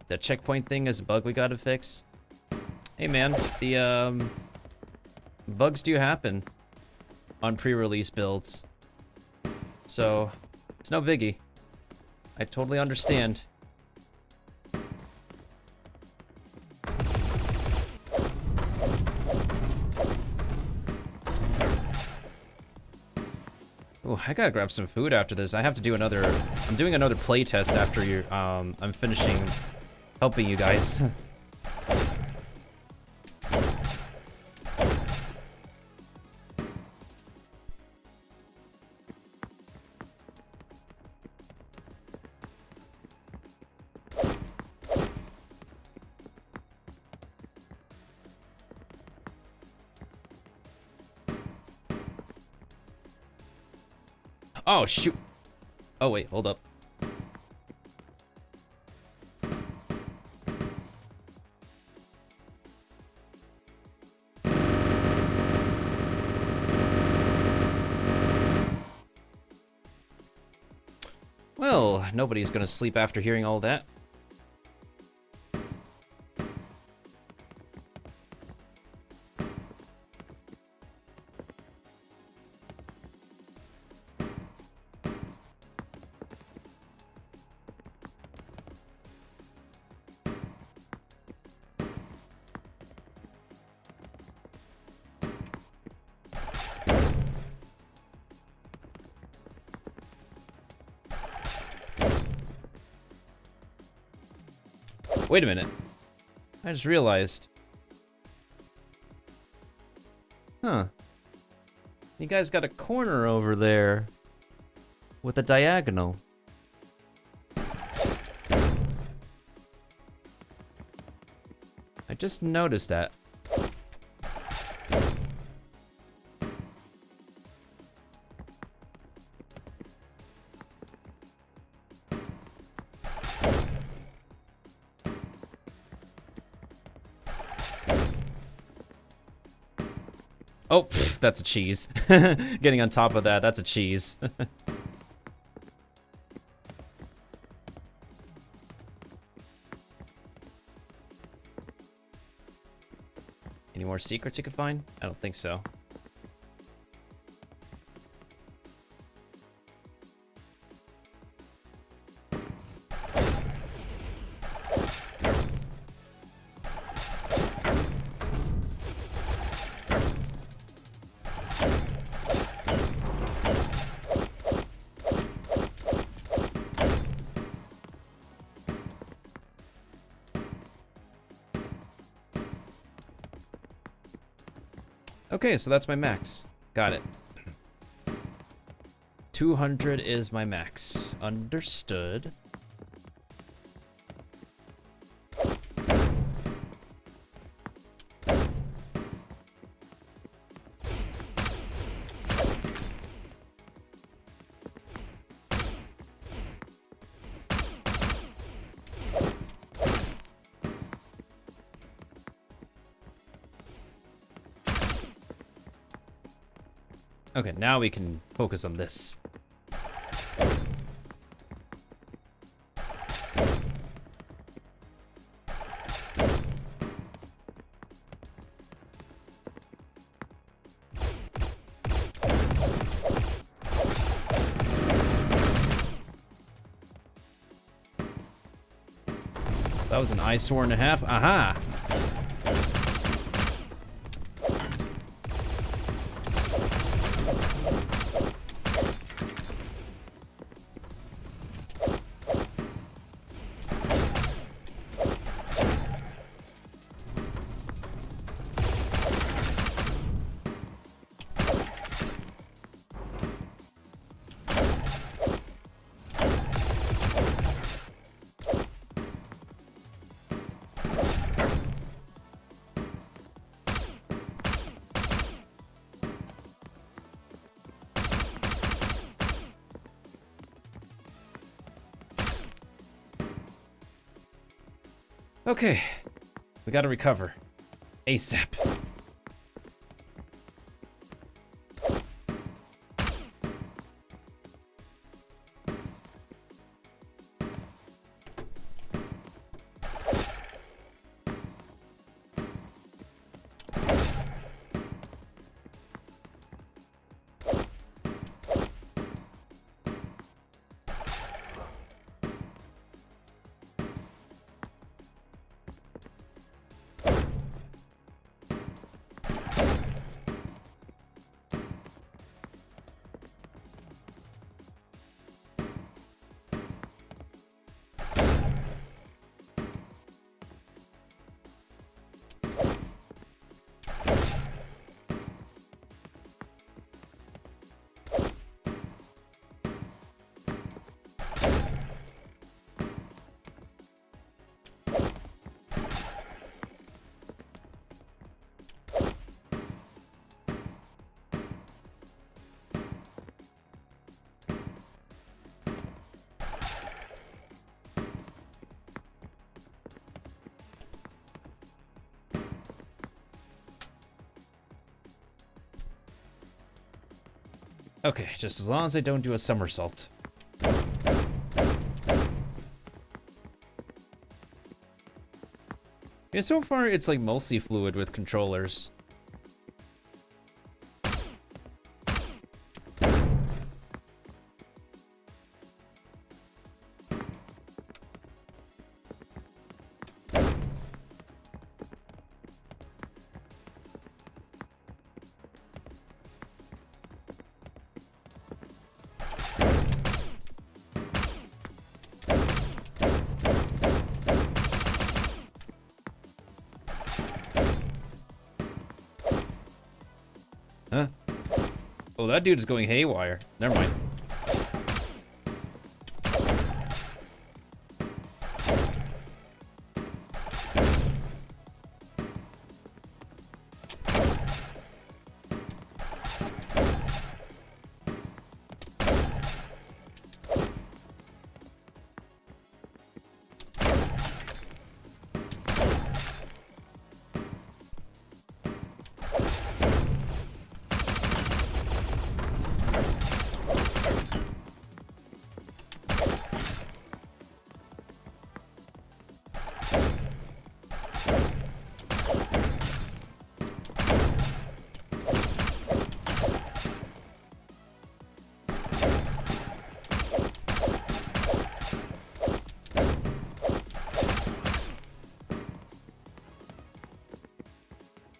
That checkpoint thing is a bug we gotta fix. Hey man, the bugs do happen on pre-release builds, so it's no biggie. I totally understand. Oh, I gotta grab some food after this. I have to do another. I'm doing another playtest after you. I'm finishing helping you guys. Oh, shoot. Oh, wait, hold up. Well, nobody's gonna sleep after hearing all that. Wait a minute. I just realized. Huh. You guys got a corner over there with a diagonal. I just noticed that. Oh, pff, that's a cheese. Getting on top of that, that's a cheese. Any more secrets you could find? I don't think so. Okay, so that's my max. Got it. 200 is my max. Understood. Okay, now we can focus on this. That was an eyesore and a half. Aha! Okay, we gotta recover. ASAP. Okay, just as long as I don't do a somersault. Yeah, so far it's like mostly fluid with controllers. Huh? Oh, that dude is going haywire. Never mind.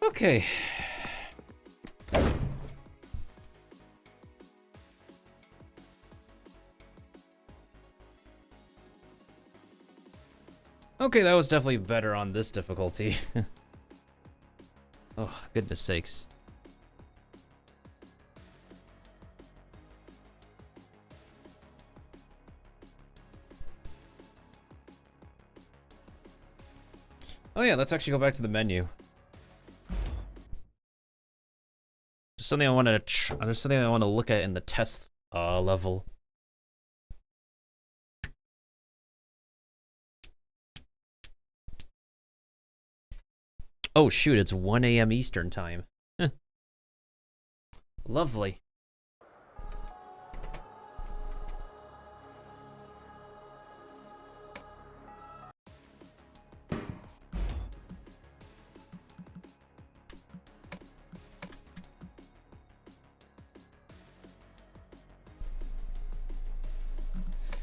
Okay. Okay, that was definitely better on this difficulty. Oh, goodness sakes. Oh yeah, let's actually go back to the menu. There's something I want to there's something I want to look at in the test level. Oh shoot, it's 1 a.m. Eastern time. Lovely.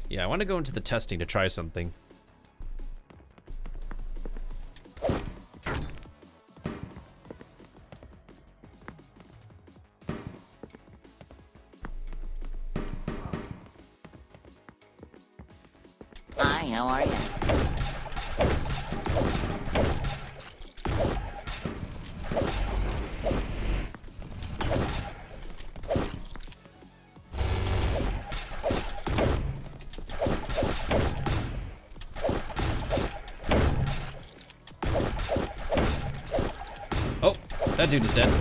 Yeah, I want to go into the testing to try something. Hi, how are you? Oh, that dude is dead.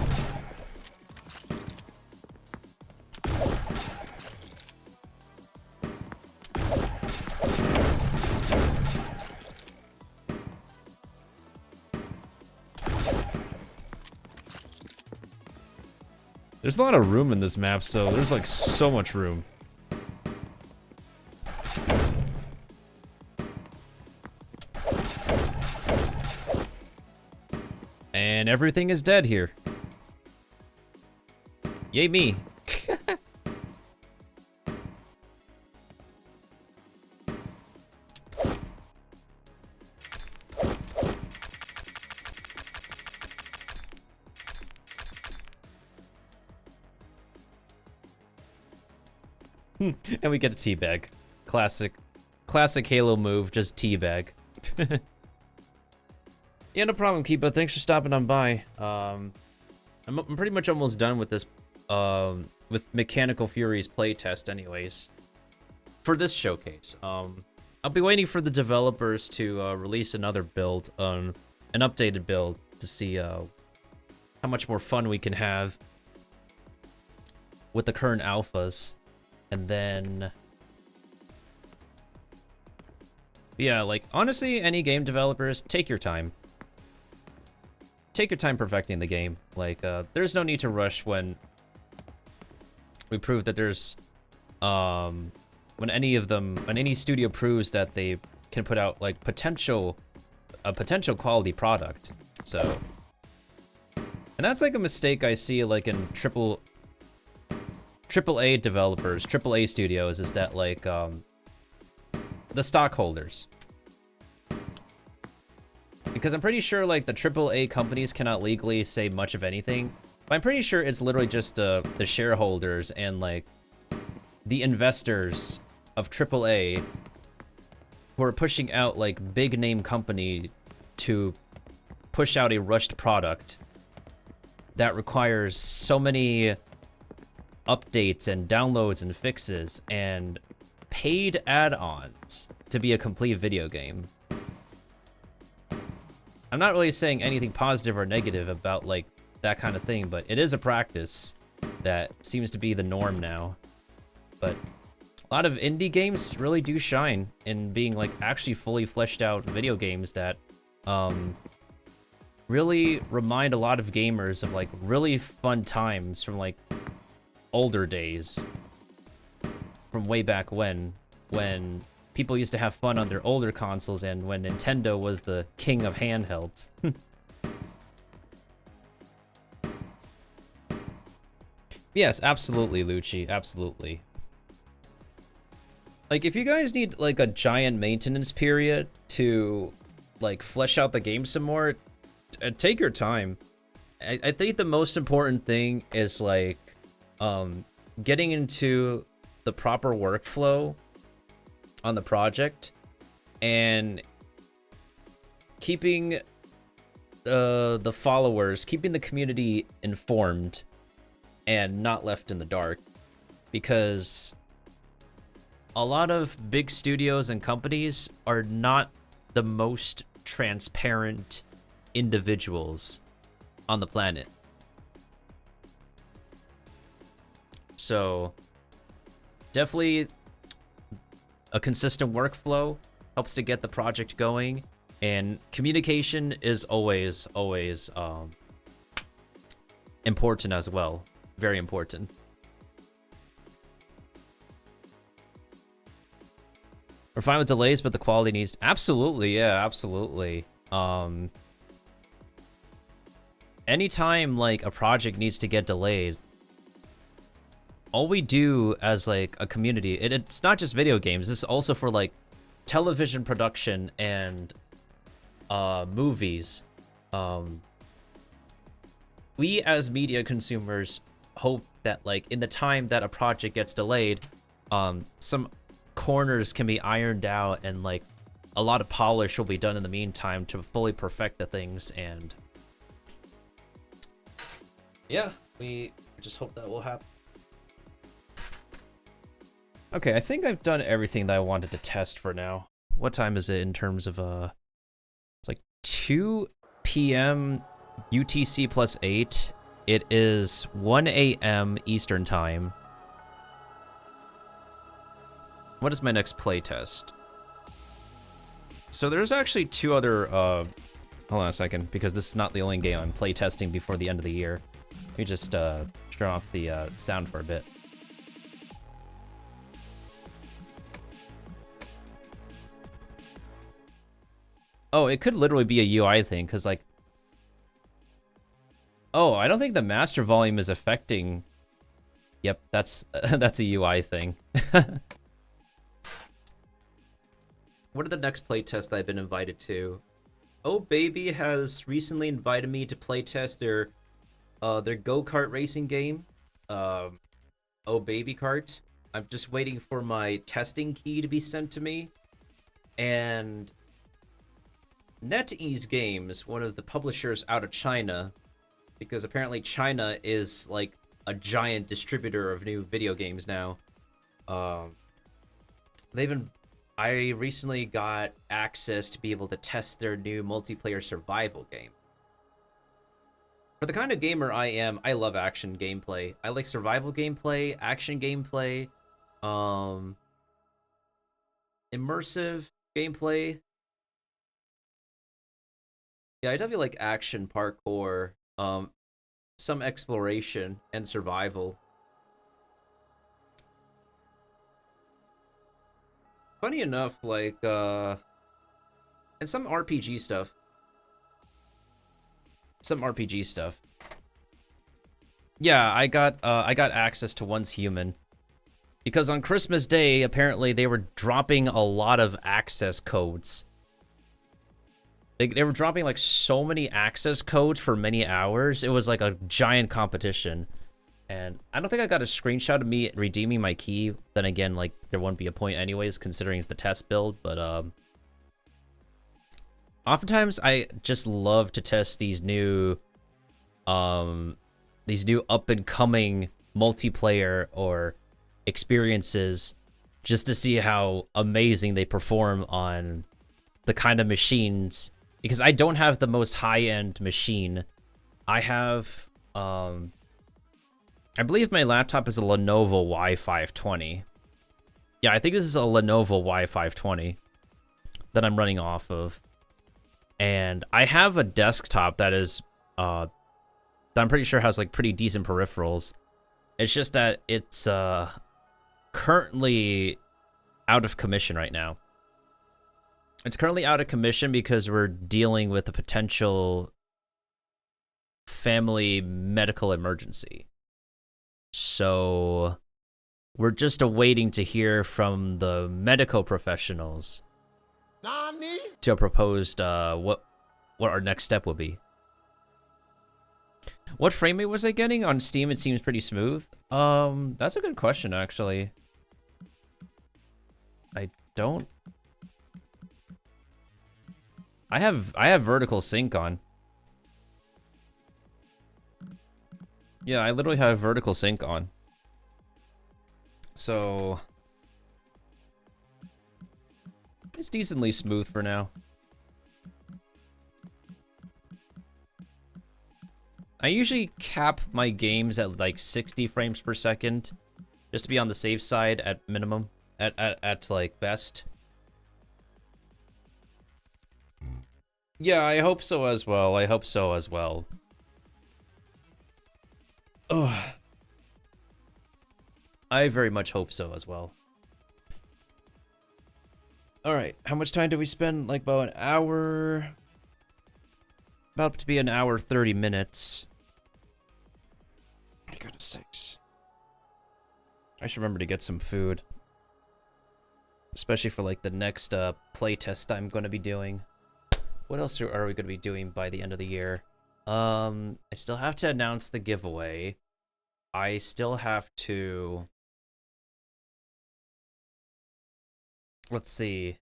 There's a lot of room in this map, so there's like so much room. And everything is dead here. Yay me. And we get a teabag. Classic Halo move, just teabag. Yeah, no problem, Keepa. Thanks for stopping on by. I'm pretty much almost done with this, with Mechanical Fury's playtest anyways. For this showcase. I'll be waiting for the developers to release another build, an updated build, to see how much more fun we can have with the current alphas. And then... yeah, like, honestly, any game developers, take your time. Take your time perfecting the game. Like, there's no need to rush when we prove that there's, when any studio proves that they can put out, like, potential a potential quality product. So, and that's like a mistake I see like in triple A developers, triple A studios, is that like the stockholders. Because I'm pretty sure like the triple A companies cannot legally say much of anything. But I'm pretty sure it's literally just the shareholders and like the investors of triple A who are pushing out like big name company to push out a rushed product that requires so many updates and downloads and fixes and paid add-ons to be a complete video game. I'm not really saying anything positive or negative about like that kind of thing, but it is a practice that seems to be the norm now. But a lot of indie games really do shine in being like actually fully fleshed out video games that really remind a lot of gamers of like really fun times from like older days, from way back when people used to have fun on their older consoles and when Nintendo was the king of handhelds. Yes, absolutely, Lucci, absolutely. Like, if you guys need, like, a giant maintenance period to, like, flesh out the game some more, take your time. I think the most important thing is, like, getting into the proper workflow on the project and keeping the followers, keeping the community informed and not left in the dark, because a lot of big studios and companies are not the most transparent individuals on the planet. So definitely a consistent workflow helps to get the project going, and communication is always important as well. Very important. We're fine with delays, but the quality needs... Absolutely, yeah, absolutely. Anytime, like, a project needs to get delayed, all we do as, like, a community... It's not just video games. This is also for, like, television production and movies. We, as media consumers, hope that, like, in the time that a project gets delayed, some corners can be ironed out and like a lot of polish will be done in the meantime to fully perfect the things. And yeah, we just hope that will happen. Okay, I think I've done everything that I wanted to test for now. What time is it in terms of it's like 2 p.m. UTC plus 8. It is 1 a.m. Eastern time. What is my next playtest? So there's actually two other, hold on a second, because this is not the only game I'm playtesting before the end of the year. Let me just turn off the sound for a bit. Oh, it could literally be a UI thing, because like... Oh, I don't think the master volume is affecting... Yep, that's that's a UI thing. What are the next playtests that I've been invited to? Oh Baby has recently invited me to playtest their go-kart racing game. Oh Baby Kart. I'm just waiting for my testing key to be sent to me. And NetEase Games, one of the publishers out of China, because apparently China is like a giant distributor of new video games now. I recently got access to be able to test their new multiplayer survival game. For the kind of gamer I am, I love action gameplay. I like survival gameplay, action gameplay, immersive gameplay. Yeah, I definitely like action, parkour, some exploration, and survival. Funny enough, like, and And some RPG stuff. Some RPG stuff. Yeah, I got access to Once Human. Because on Christmas Day, apparently they were dropping a lot of access codes. They were dropping like so many access codes for many hours. It was like a giant competition. And I don't think I got a screenshot of me redeeming my key. Then again, like there won't be a point anyways, considering it's the test build. But oftentimes I just love to test these new up and coming multiplayer or experiences, just to see how amazing they perform on the kind of machines. Because I don't have the most high-end machine. I have, I believe my laptop is a Lenovo Y520. Yeah, I think this is a Lenovo Y520 that I'm running off of. And I have a desktop that is, that I'm pretty sure has like pretty decent peripherals. It's just that it's currently out of commission right now. It's currently out of commission because we're dealing with a potential family medical emergency. So we're just awaiting to hear from the medical professionals to propose what our next step will be. What frame rate was I getting? On Steam it seems pretty smooth. That's a good question actually. I have vertical sync on. Yeah, I literally have vertical sync on. So it's decently smooth for now. I usually cap my games at like 60 frames per second, just to be on the safe side at minimum, at like best. Yeah, I hope so as well. I hope so as well. Ugh. I very much hope so as well. Alright, how much time did we spend? Like about an hour? About to be an hour 30 minutes. I go to 6. I should remember to get some food. Especially for like the next playtest I'm going to be doing. What else are we going to be doing by the end of the year? I still have to announce the giveaway. I still have to... Let's see.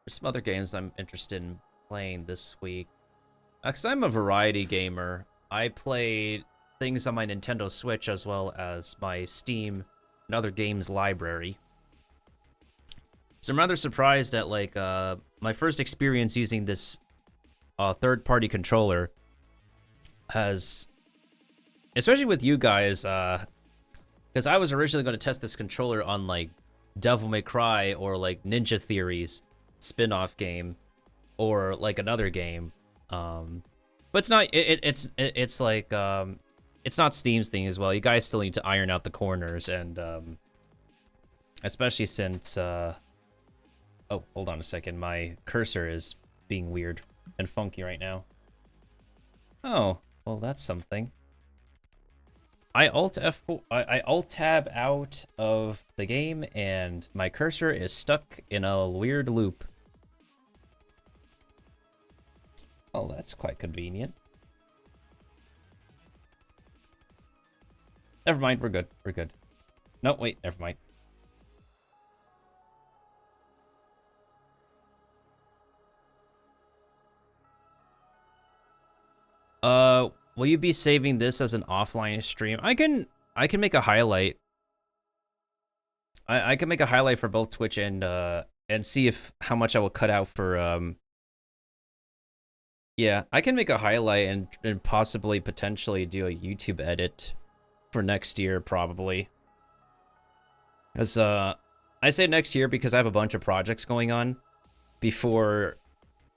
There's some other games I'm interested in playing this week. Because I'm a variety gamer. I play things on my Nintendo Switch as well as my Steam and other games library. So I'm rather surprised at like my first experience using this third-party controller has, especially with you guys, because I was originally going to test this controller on like Devil May Cry or like Ninja Theory's spin-off game or like another game, but it's not. It's like it's not Steam's thing as well. You guys still need to iron out the corners, and especially since oh, hold on a second. My cursor is being weird and funky right now. Oh, well, that's something. I alt tab out of the game, and my cursor is stuck in a weird loop. Oh, that's quite convenient. Never mind, we're good. We're good. No, wait, never mind. Will you be saving this as an offline stream? I can make a highlight. I can make a highlight for both Twitch and see if how much I will cut out for yeah, I can make a highlight and possibly potentially do a YouTube edit for next year probably. Cuz I say next year because I have a bunch of projects going on before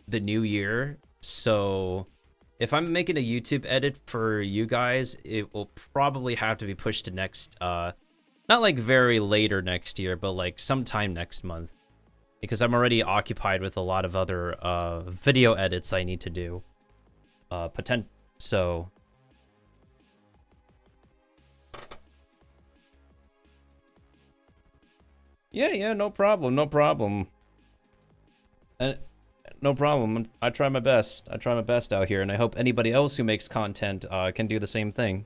the new year. So if I'm making a YouTube edit for you guys, it will probably have to be pushed to next, not like very later next year, but like sometime next month. because I'm already occupied with a lot of other video edits I need to do. So yeah, no problem, no problem. No problem. I try my best. I try my best out here, and I hope anybody else who makes content can do the same thing.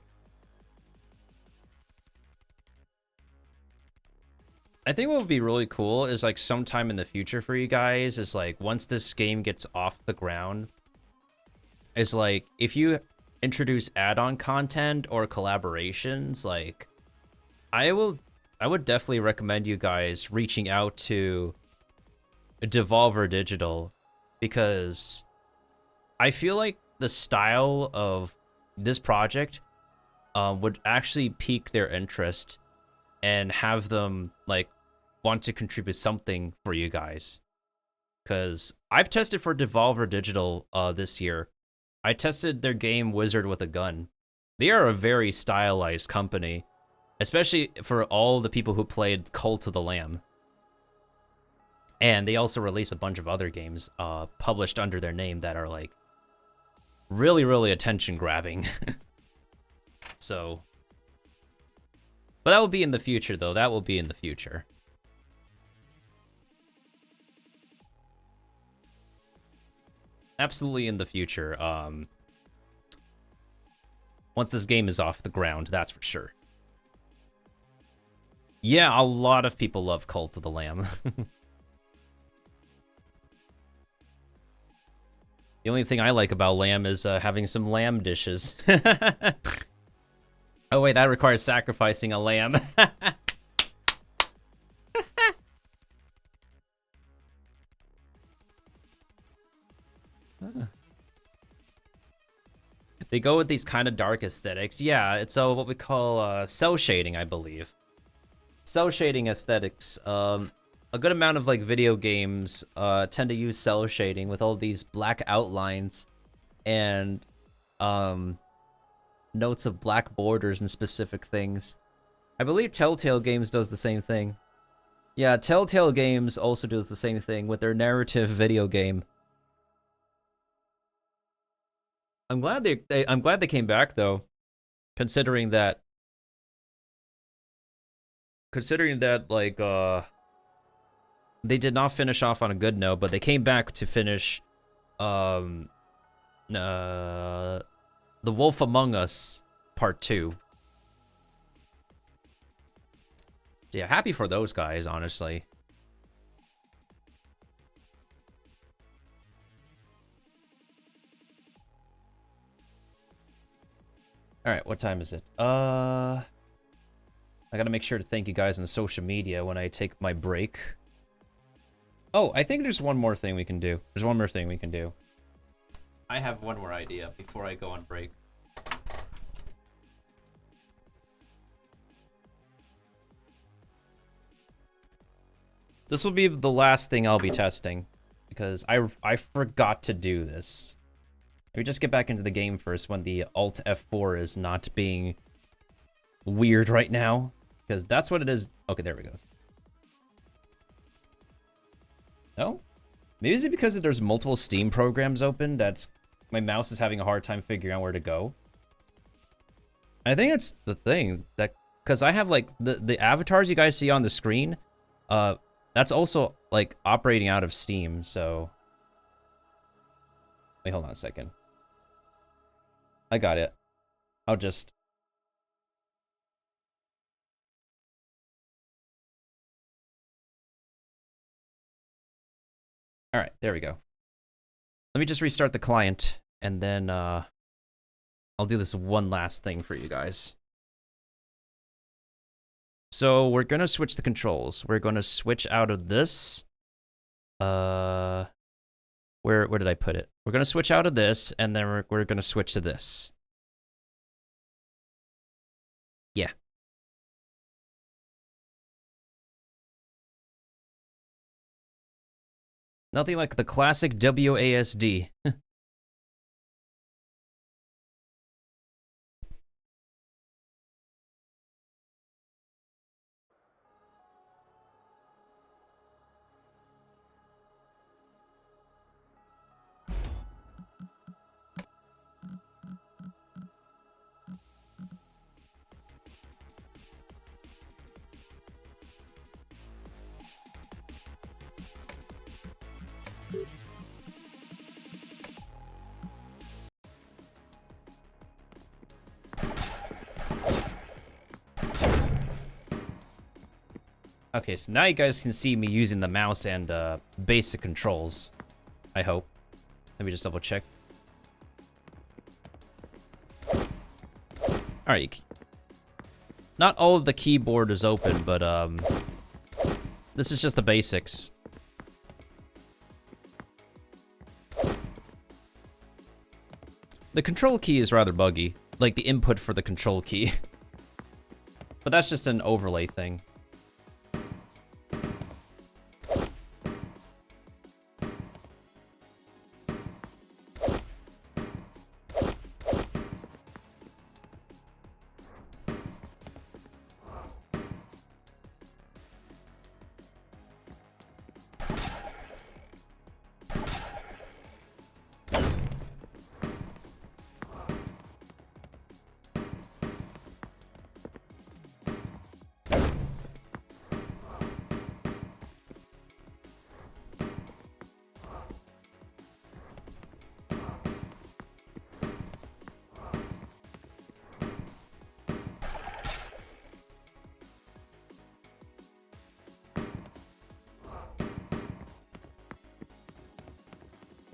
I think what would be really cool is like sometime in the future for you guys is like once this game gets off the ground, is like if you introduce add-on content or collaborations, like I would definitely recommend you guys reaching out to Devolver Digital, because I feel like the style of this project would actually pique their interest and have them like want to contribute something for you guys. Because I've tested for Devolver Digital this year. I tested their game Wizard with a Gun. They are a very stylized company, especially for all the people who played Cult of the Lamb. And they also release a bunch of other games published under their name that are like really, really attention grabbing. So, but that will be in the future though. That will be in the future. Absolutely in the future. Once this game is off the ground, that's for sure. Yeah, a lot of people love Cult of the Lamb. The only thing I like about lamb is having some lamb dishes. Oh wait, that requires sacrificing a lamb. They go with these kind of dark aesthetics. Yeah, it's what we call cell shading, I believe. Cell shading aesthetics. A good amount of like video games tend to use cell shading with all these black outlines and notes of black borders and specific things. I believe Telltale Games does the same thing. Yeah, Telltale Games also does the same thing with their narrative video game. I'm glad they came back though, considering that like they did not finish off on a good note, but they came back to finish The Wolf Among Us Part 2. Yeah, happy for those guys, honestly. All right, what time is it? I gotta make sure to thank you guys on social media when I take my break. Oh, I think there's one more thing we can do. There's one more thing we can do. I have one more idea before I go on break. This will be the last thing I'll be testing, because I forgot to do this. Let me just get back into the game first when the Alt F4 is not being weird right now, because that's what it is. Okay, there we go. No? Maybe is it because there's multiple Steam programs open that's my mouse is having a hard time figuring out where to go? I think it's the thing that because I have like the avatars you guys see on the screen, that's also like operating out of Steam, so wait, hold on a second. I got it. I'll just all right, there we go. Let me just restart the client and then I'll do this one last thing for you guys. So we're gonna switch the controls. We're gonna switch out of this. Where did I put it? We're gonna switch out of this, and then we're gonna switch to this. Yeah. Nothing like the classic WASD. Okay, so now you guys can see me using the mouse and basic controls. I hope. Let me just double check. Alright. Not all of the keyboard is open, but this is just the basics. The control key is rather buggy, like the input for the control key. But that's just an overlay thing.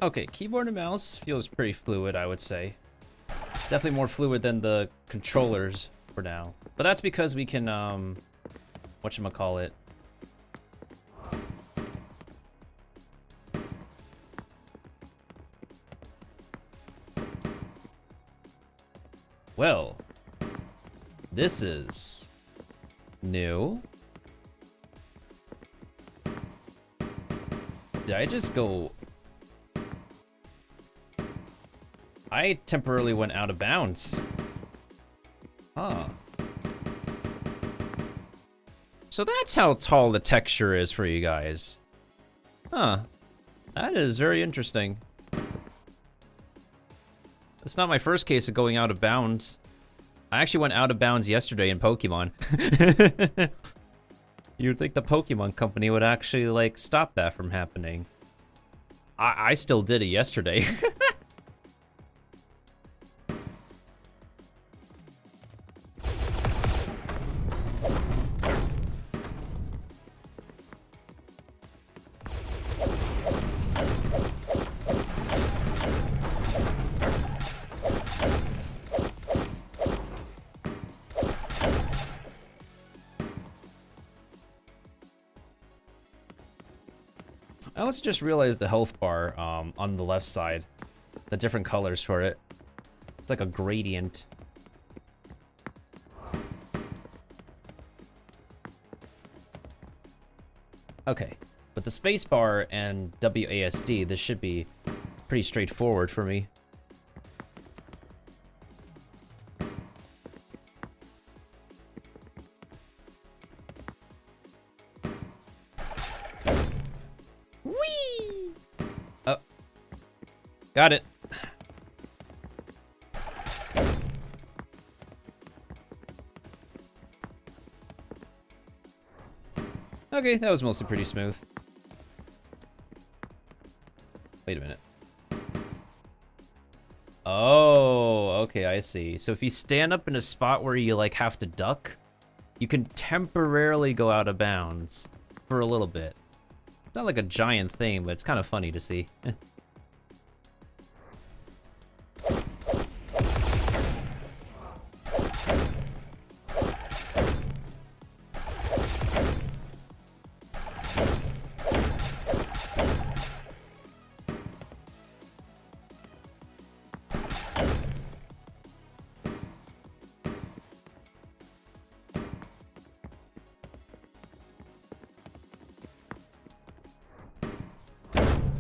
Okay, keyboard and mouse feels pretty fluid, I would say. Definitely more fluid than the controllers for now. But that's because we can, whatchamacallit. Well, this is new. Did I just go... I temporarily went out of bounds. Huh. So that's how tall the texture is for you guys. Huh. That is very interesting. It's not my first case of going out of bounds. I actually went out of bounds yesterday in Pokemon. You'd think the Pokemon company would actually, like, stop that from happening. I still did it yesterday. I also just realized the health bar on the left side. The different colors for it. It's like a gradient. Okay, with the spacebar and WASD, this should be pretty straightforward for me. Whee! Oh. Got it. Okay, that was mostly pretty smooth. Wait a minute. Oh, okay, I see. So if you stand up in a spot where you, like, have to duck, you can temporarily go out of bounds for a little bit. It's not like a giant thing, but it's kind of funny to see.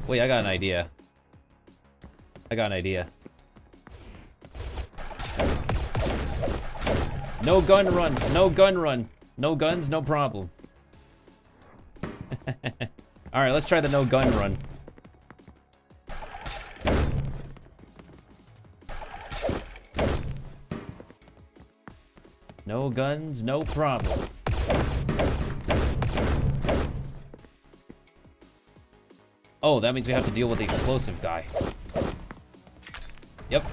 Wait, I got an idea. I got an idea. No gun run, no gun run. No guns, no problem. Alright, let's try the no gun run. No guns, no problem. Oh, that means we have to deal with the explosive guy. Yep.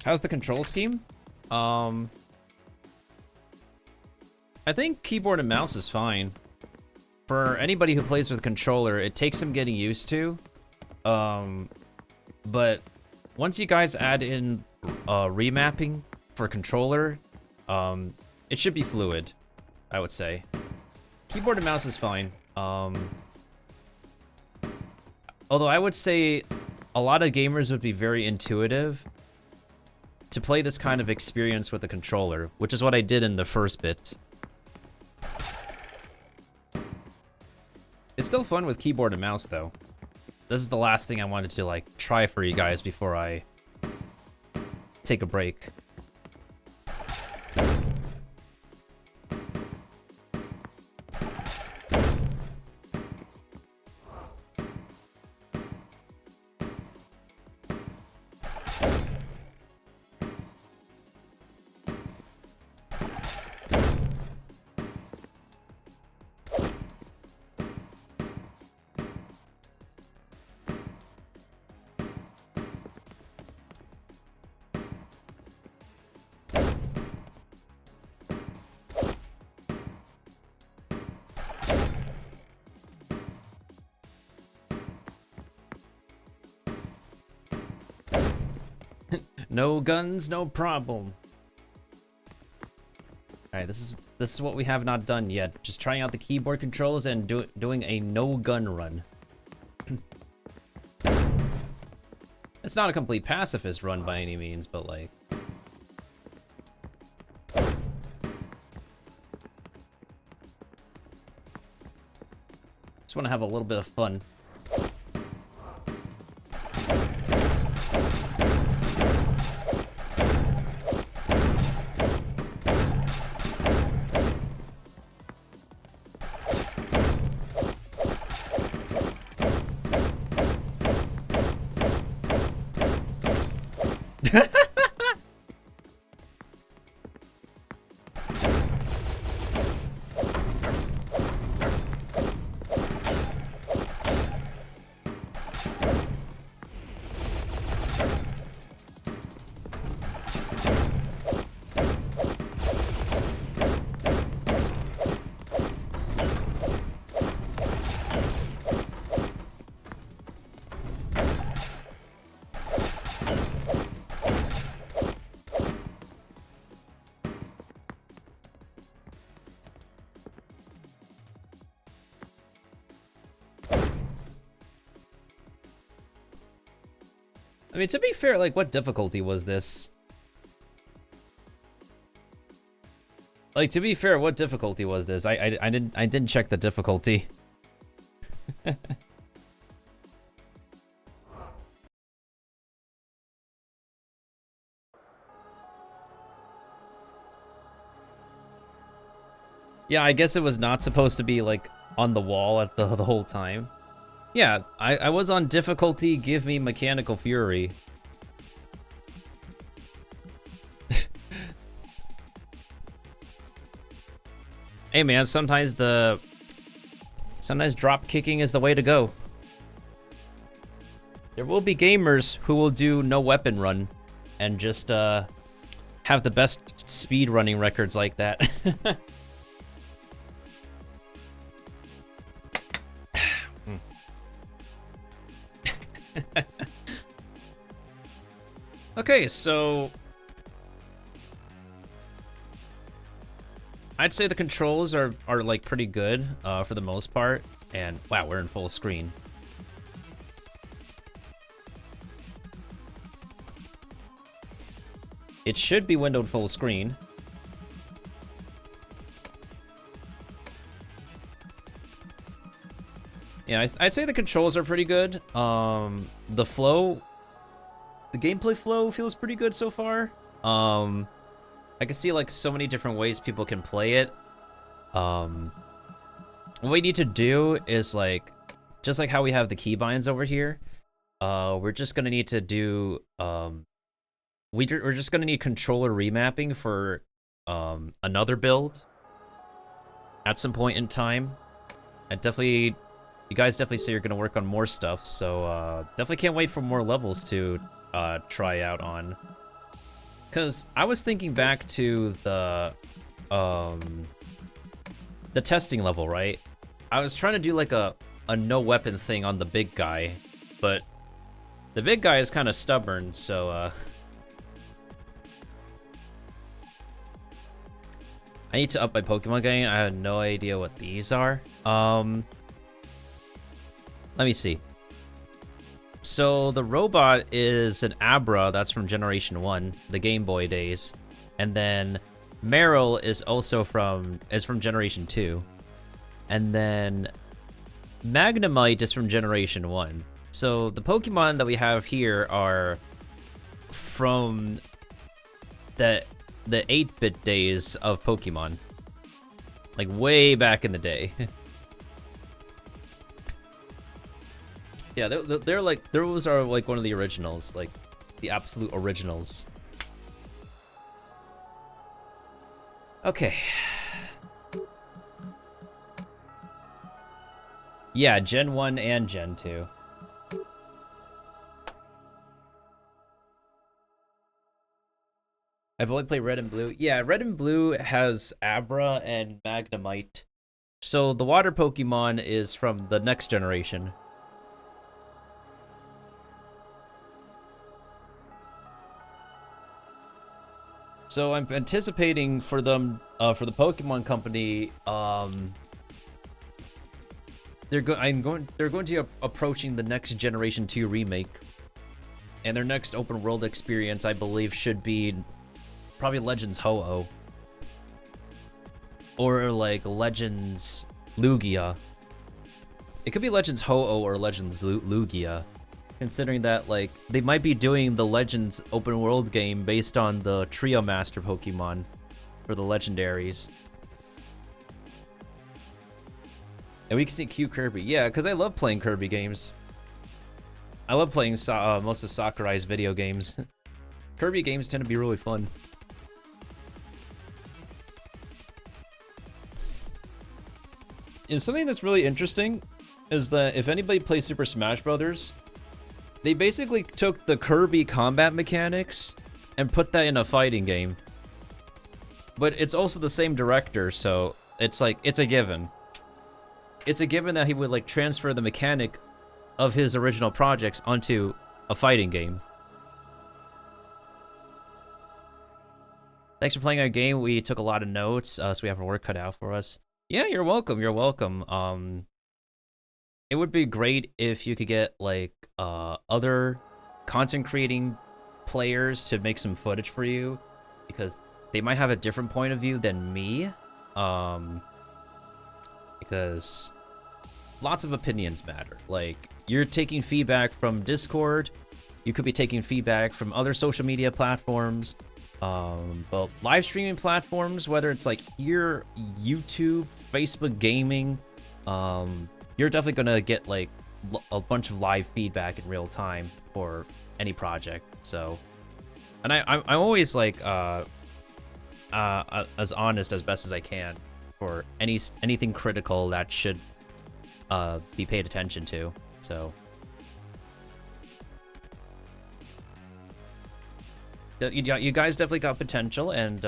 How's the control scheme? I think keyboard and mouse is fine. For anybody who plays with controller, it takes some getting used to. But once you guys add in remapping for controller, it should be fluid, I would say. Keyboard and mouse is fine. Although I would say a lot of gamers would be very intuitive to play this kind of experience with the controller, which is what I did in the first bit. It's still fun with keyboard and mouse, though. This is the last thing I wanted to, like, try for you guys before I take a break. No guns, no problem. Alright, this is what we have not done yet. Just trying out the keyboard controls and doing a no gun run. It's not a complete pacifist run by any means, but like... just want to have a little bit of fun. I mean, to be fair, like, what difficulty was this? Like, to be fair, what difficulty was this? I didn't check the difficulty. Yeah, I guess it was not supposed to be, like, on the wall at the whole time. Yeah, I was on difficulty, give me mechanical fury. Hey man, sometimes drop kicking is the way to go. There will be gamers who will do no weapon run and just have the best speed running records like that. Okay, so I'd say the controls are like pretty good for the most part, and wow, we're in full screen. It should be windowed full screen. Yeah, I'd say the controls are pretty good. The flow, the gameplay flow feels pretty good so far. I can see like so many different ways people can play it. What we need to do is like, just like how we have the keybinds over here, we're just gonna need to do, we're just gonna need controller remapping for another build at some point in time. And definitely, you guys definitely say you're gonna work on more stuff, so definitely can't wait for more levels to try out on. Because I was thinking back to the testing level, right? I was trying to do like a no weapon thing on the big guy, but the big guy is kind of stubborn, so I need to up my Pokemon game. I have no idea what these are. Let me see. So the robot is an Abra, that's from Generation 1, the Game Boy days. And then Meryl is also from Generation 2. And then Magnemite is from Generation 1. So the Pokemon that we have here are from the 8-bit days of Pokemon. Like way back in the day. Yeah, they're like, those are like one of the originals, like the absolute originals. Okay. Yeah, Gen 1 and Gen 2. I've only played Red and Blue. Yeah, Red and Blue has Abra and Magnemite. So the water Pokemon is from the next generation. So I'm anticipating for them, for the Pokemon Company, they're going to be approaching the next Generation 2 remake, and their next open world experience, I believe, should be probably Legends Ho-Oh, or like Legends Lugia. It could be Legends Ho-Oh or Legends Lugia. Considering that, like, they might be doing the Legends open world game based on the Trio Master Pokemon for the legendaries. And we can see Q Kirby. Yeah, because I love playing Kirby games. I love playing most of Sakurai's video games. Kirby games tend to be really fun. And something that's really interesting is that if anybody plays Super Smash Brothers, they basically took the Kirby combat mechanics and put that in a fighting game. But it's also the same director, so it's like, it's a given. It's a given that he would like transfer the mechanic of his original projects onto a fighting game. Thanks for playing our game. We took a lot of notes, so we have our work cut out for us. Yeah, you're welcome. You're welcome. It would be great if you could get like other content creating players to make some footage for you, because they might have a different point of view than me. Because lots of opinions matter. Like, you're taking feedback from Discord, you could be taking feedback from other social media platforms, but live streaming platforms, whether it's like here, YouTube, Facebook gaming, you're definitely gonna get like a bunch of live feedback in real time for any project. So, and I'm always like as honest as best as I can for anything critical that should be paid attention to. So you guys definitely got potential, and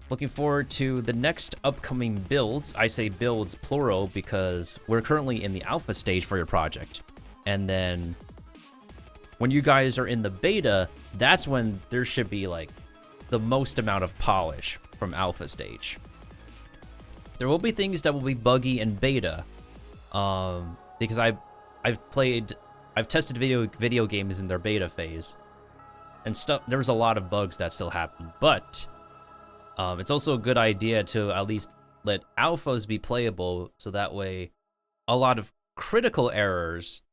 looking forward to the next upcoming builds. I say builds plural because we're currently in the alpha stage for your project. And then when you guys are in the beta, that's when there should be like the most amount of polish from alpha stage. There will be things that will be buggy in beta, because I've tested video games in their beta phase, and stuff. There was a lot of bugs that still happen, but it's also a good idea to at least let alphas be playable, so that way a lot of critical errors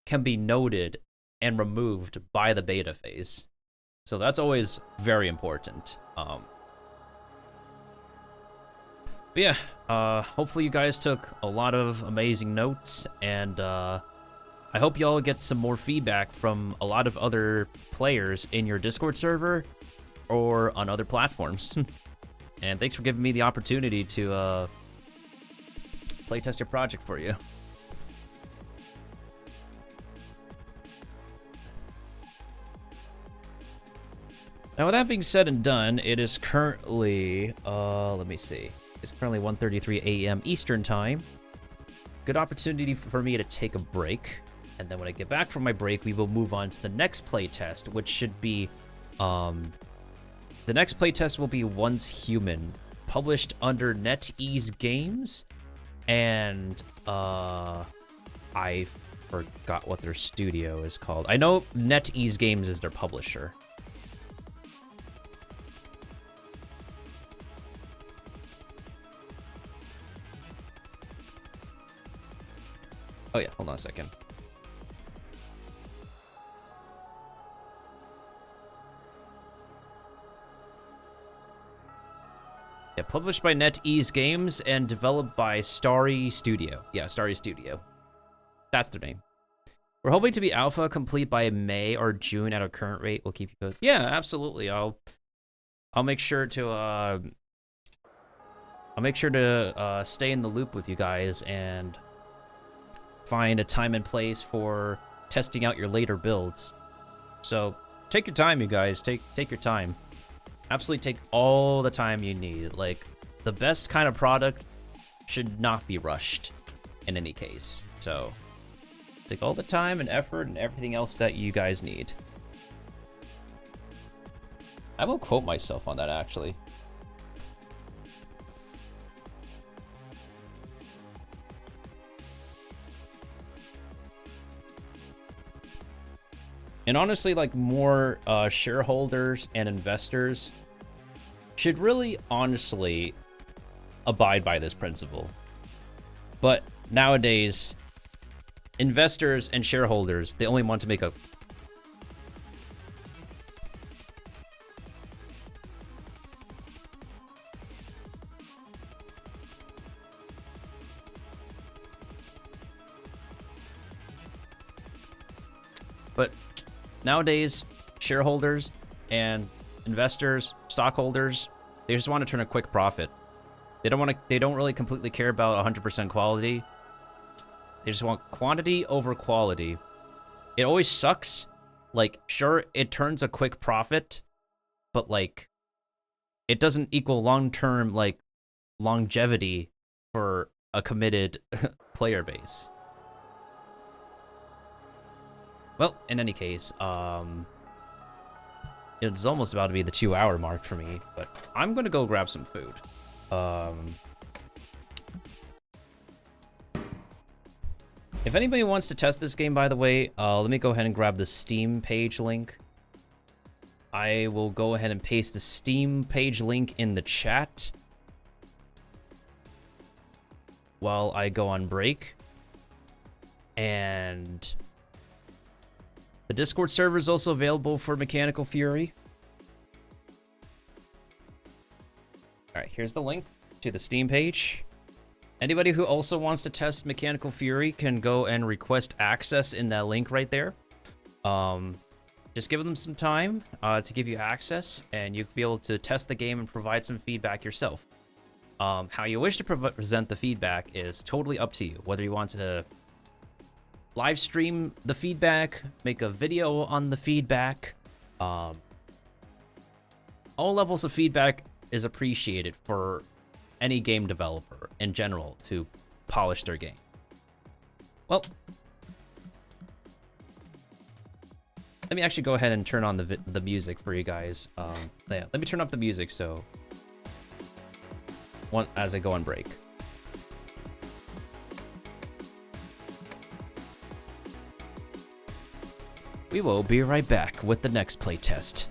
can be noted and removed by the beta phase. So that's always very important. But yeah, hopefully you guys took a lot of amazing notes, and I hope y'all get some more feedback from a lot of other players in your Discord server or on other platforms. And thanks for giving me the opportunity to playtest your project for you. Now, with that being said and done, it is currently, let me see. It's currently 1:33 a.m. Eastern Time. Good opportunity for me to take a break. And then when I get back from my break, we will move on to the next playtest, which should be, the next playtest will be Once Human, published under NetEase Games. And, I forgot what their studio is called. I know NetEase Games is their publisher. Oh yeah, hold on a second. Yeah, published by NetEase Games and developed by Starry Studio. Yeah, Starry Studio. That's their name. We're hoping to be alpha complete by May or June at our current rate. We'll keep you posted. Yeah, absolutely. I'll make sure to stay in the loop with you guys and find a time and place for testing out your later builds. So take your time, you guys. Take your time. Absolutely take all the time you need. Like, the best kind of product should not be rushed in any case. So take all the time and effort and everything else that you guys need. I will quote myself on that, actually. And honestly, like, more shareholders and investors should really honestly abide by this principle. But nowadays, investors and shareholders, they only want to make a... But nowadays, shareholders and investors, stockholders, they just want to turn a quick profit. They don't really completely care about 100% quality. They just want quantity over quality. It always sucks. Like, sure, it turns a quick profit, but like, it doesn't equal long-term, like, longevity for a committed player base. Well, in any case, it's almost about to be the 2-hour mark for me, but I'm gonna go grab some food. If anybody wants to test this game, by the way, let me go ahead and grab the Steam page link. I will go ahead and paste the Steam page link in the chat while I go on break. And the Discord server is also available for Mechanical Fury. All right, here's the link to the Steam page. Anybody who also wants to test Mechanical Fury can go and request access in that link right there. Just give them some time to give you access, and you'll be able to test the game and provide some feedback yourself. How you wish to present the feedback is totally up to you. Whether you want to live stream the feedback, make a video on the feedback. All levels of feedback is appreciated for any game developer in general to polish their game. Well, let me actually go ahead and turn on the music for you guys. Yeah, let me turn up the music so as I go on break. We will be right back with the next playtest.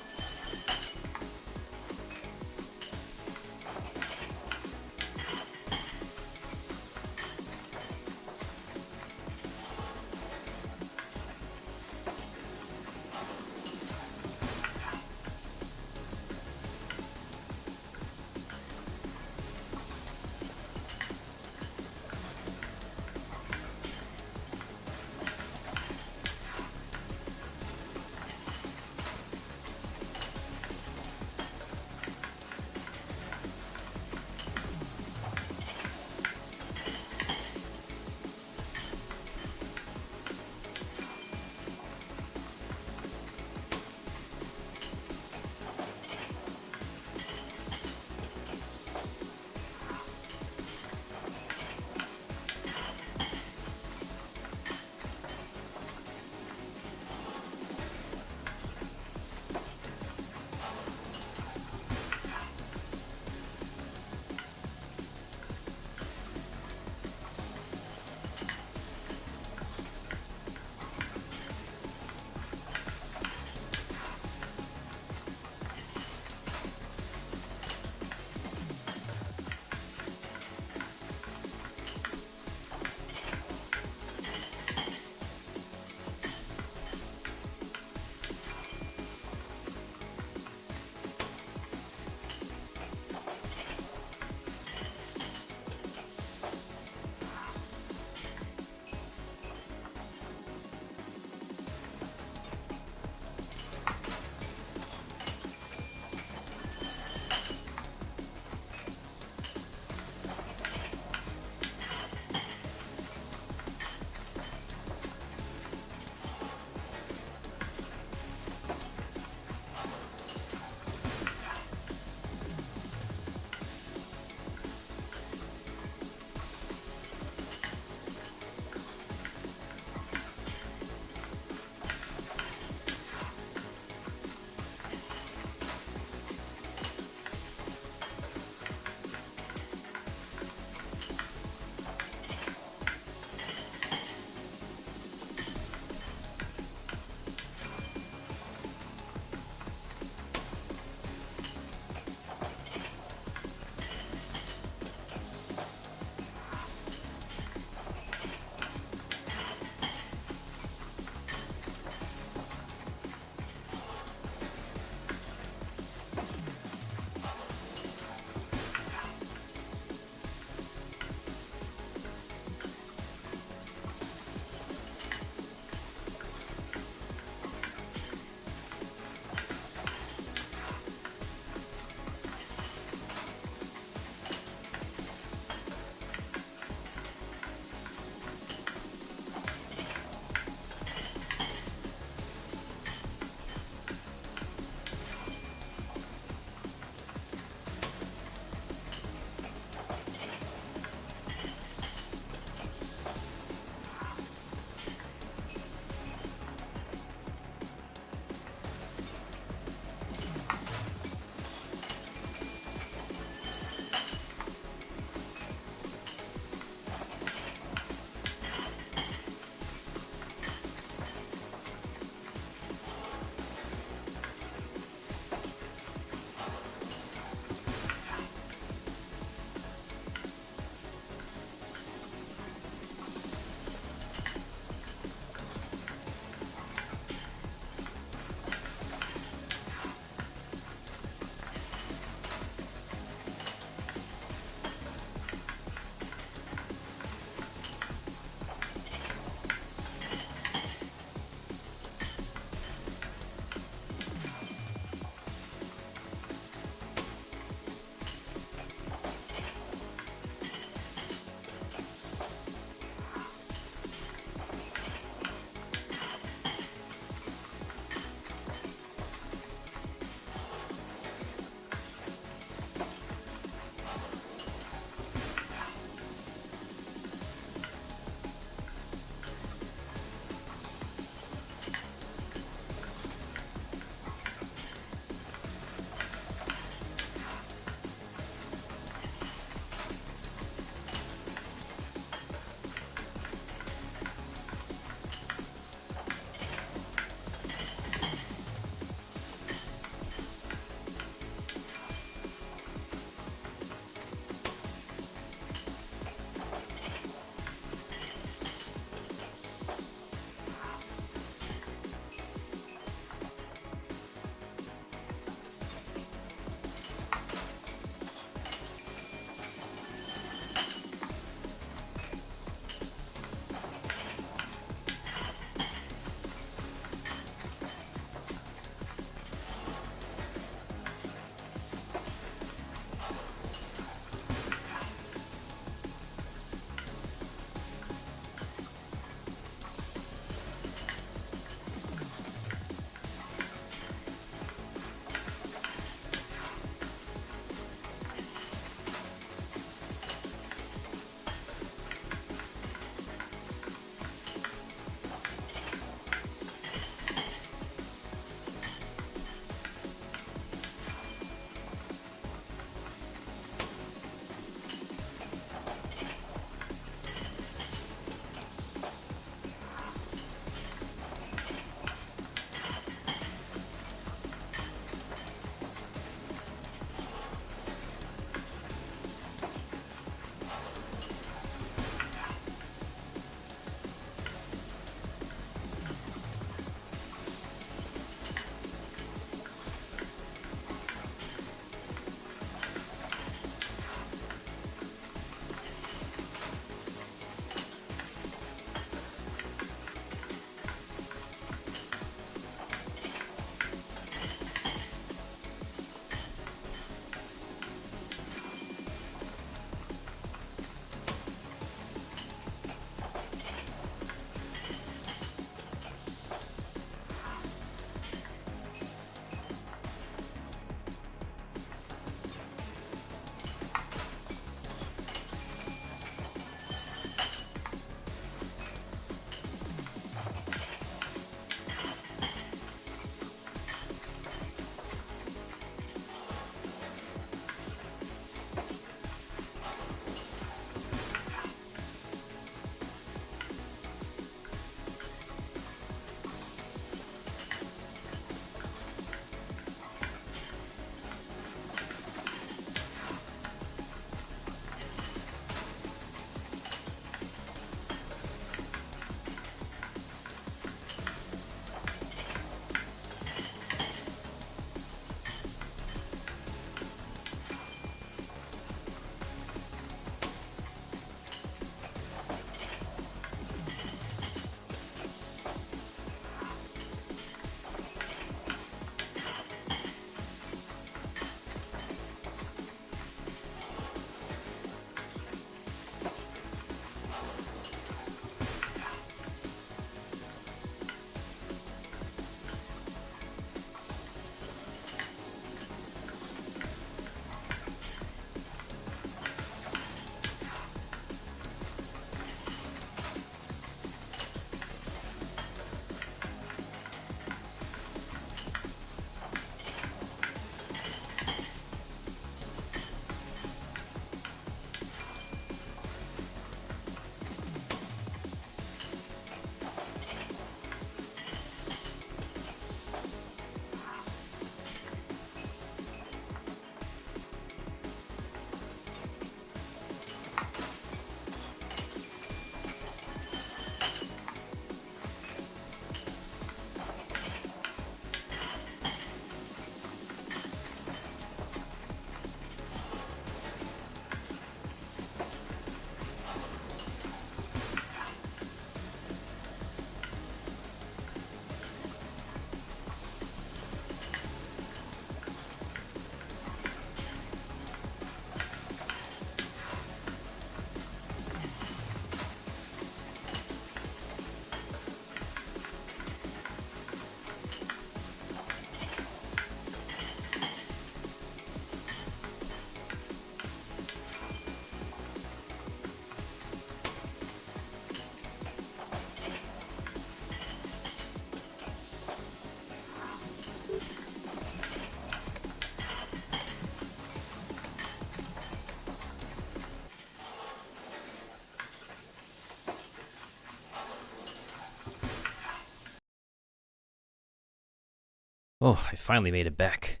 Oh, I finally made it back.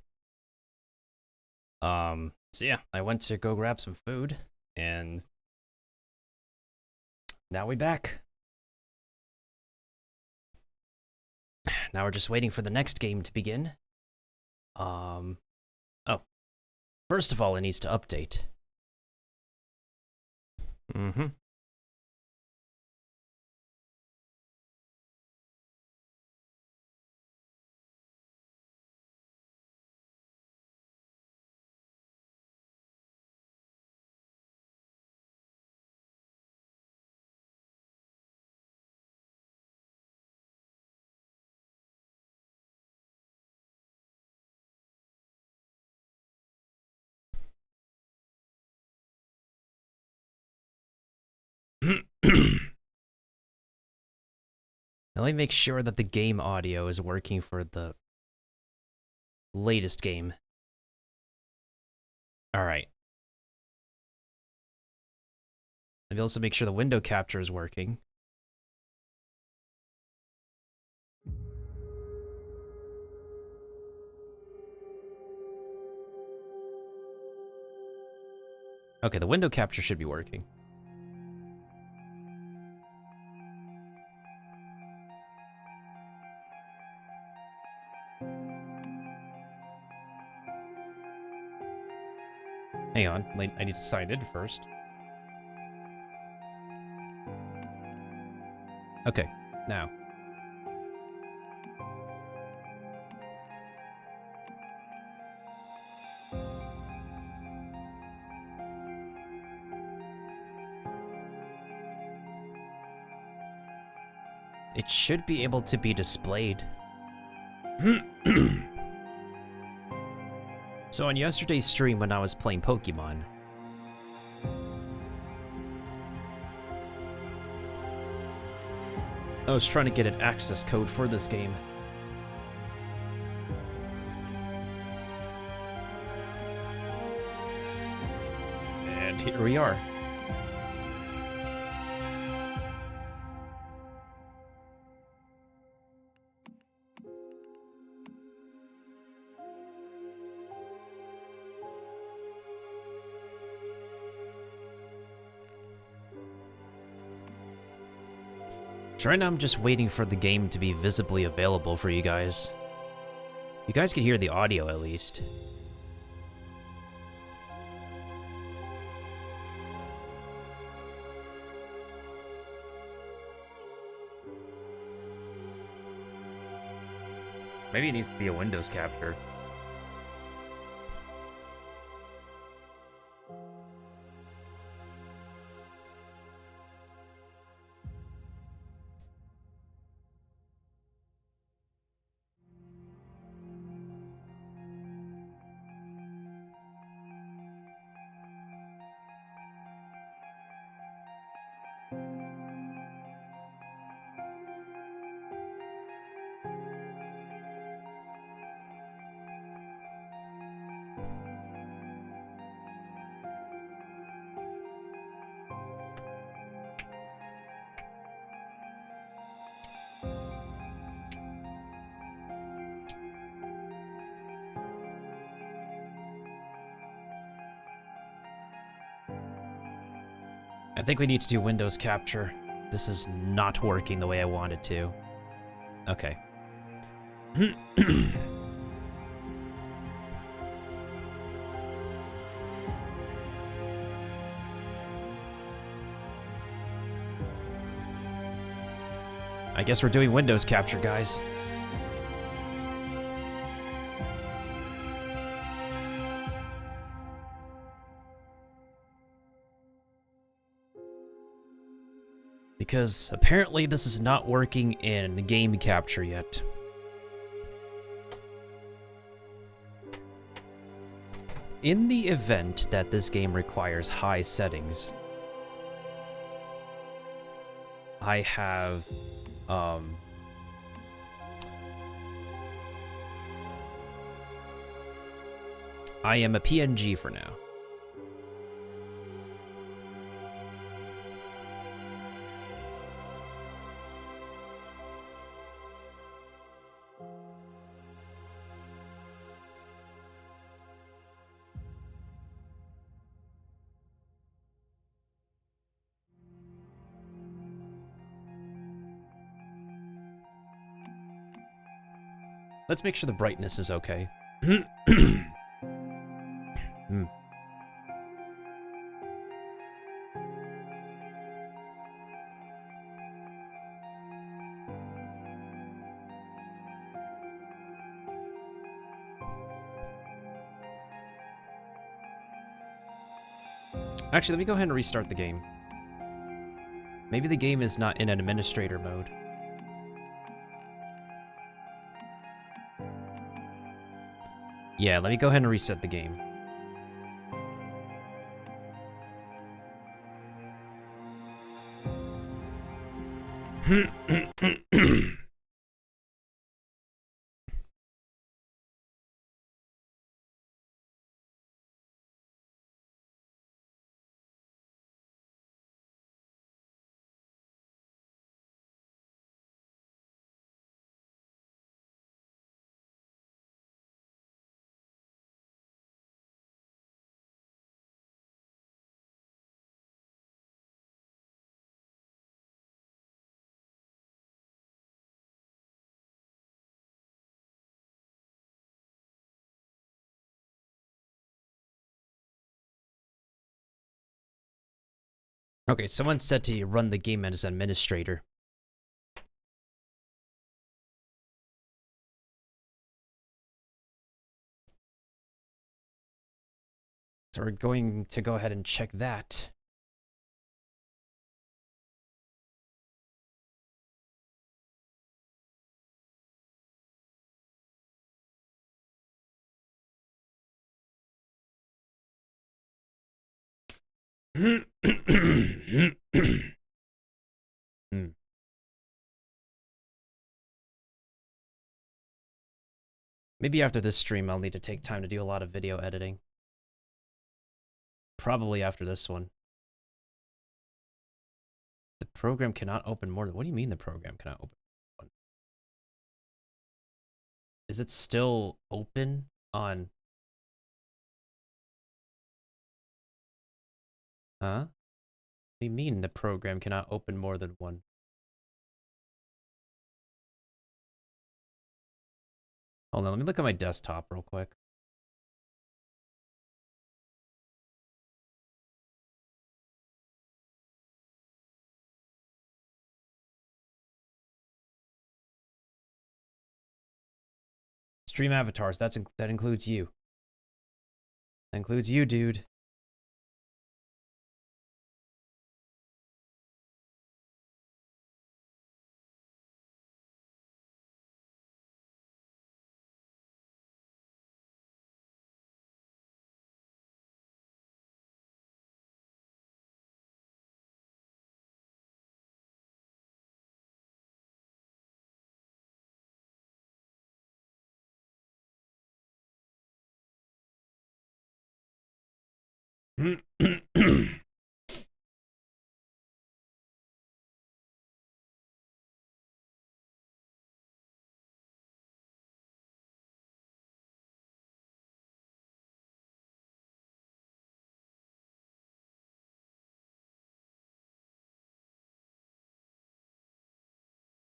So yeah, I went to go grab some food, and now we back. Now we're just waiting for the next game to begin. Oh, first of all, it needs to update. Mm-hmm. Now let me make sure that the game audio is working for the latest game. Alright. Let me also make sure the window capture is working. Okay, the window capture should be working. Hang on, I need to sign in first. Okay, now. It should be able to be displayed. So on yesterday's stream when I was playing Pokemon, I was trying to get an access code for this game. And here we are. So right now I'm just waiting for the game to be visibly available for you guys. You guys can hear the audio at least. Maybe it needs to be a Windows capture. I think we need to do Windows capture. This is not working the way I want it to. Okay. I guess we're doing Windows capture, guys. Because apparently this is not working in game capture yet. In the event that this game requires high settings, I have I am a PNG for now. Let's make sure the brightness is okay. Actually, let me go ahead and restart the game. Maybe the game is not in an administrator mode. Yeah, let me go ahead and reset the game. Okay, someone said to run the game as administrator. So we're going to go ahead and check that. Maybe after this stream, I'll need to take time to do a lot of video editing. Probably after this one. The program cannot open more than... What do you mean the program cannot open one? Is it still open on... Huh? What do you mean the program cannot open more than one? Hold on, let me look at my desktop real quick. Stream avatars, that includes you. That includes you, dude.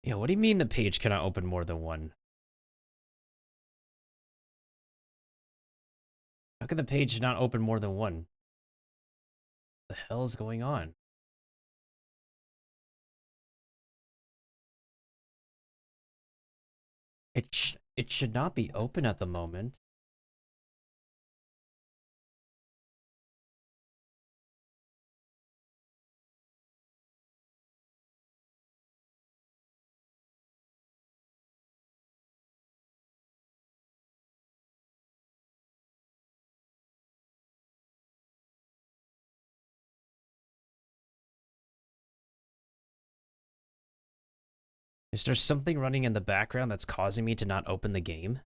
Yeah, what do you mean the page cannot open more than one? How can the page not open more than one? What the hell is going on? It should not be open at the moment. Is there something running in the background that's causing me to not open the game?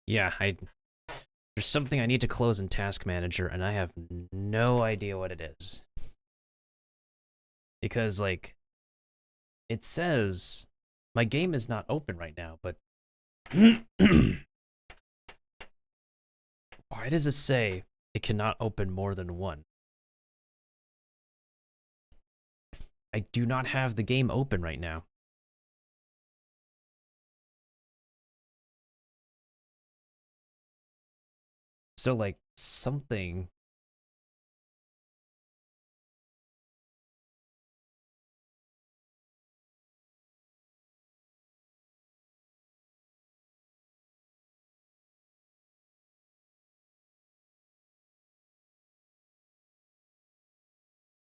Yeah, there's something I need to close in Task Manager, and I have no idea what it is. Because, like, it says my game is not open right now, but why does it say it cannot open more than one? I do not have the game open right now. So, like, something...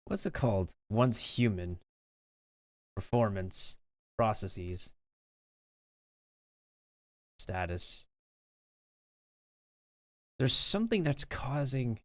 What's it called? Once human. Performance. Processes. Status. There's something that's causing...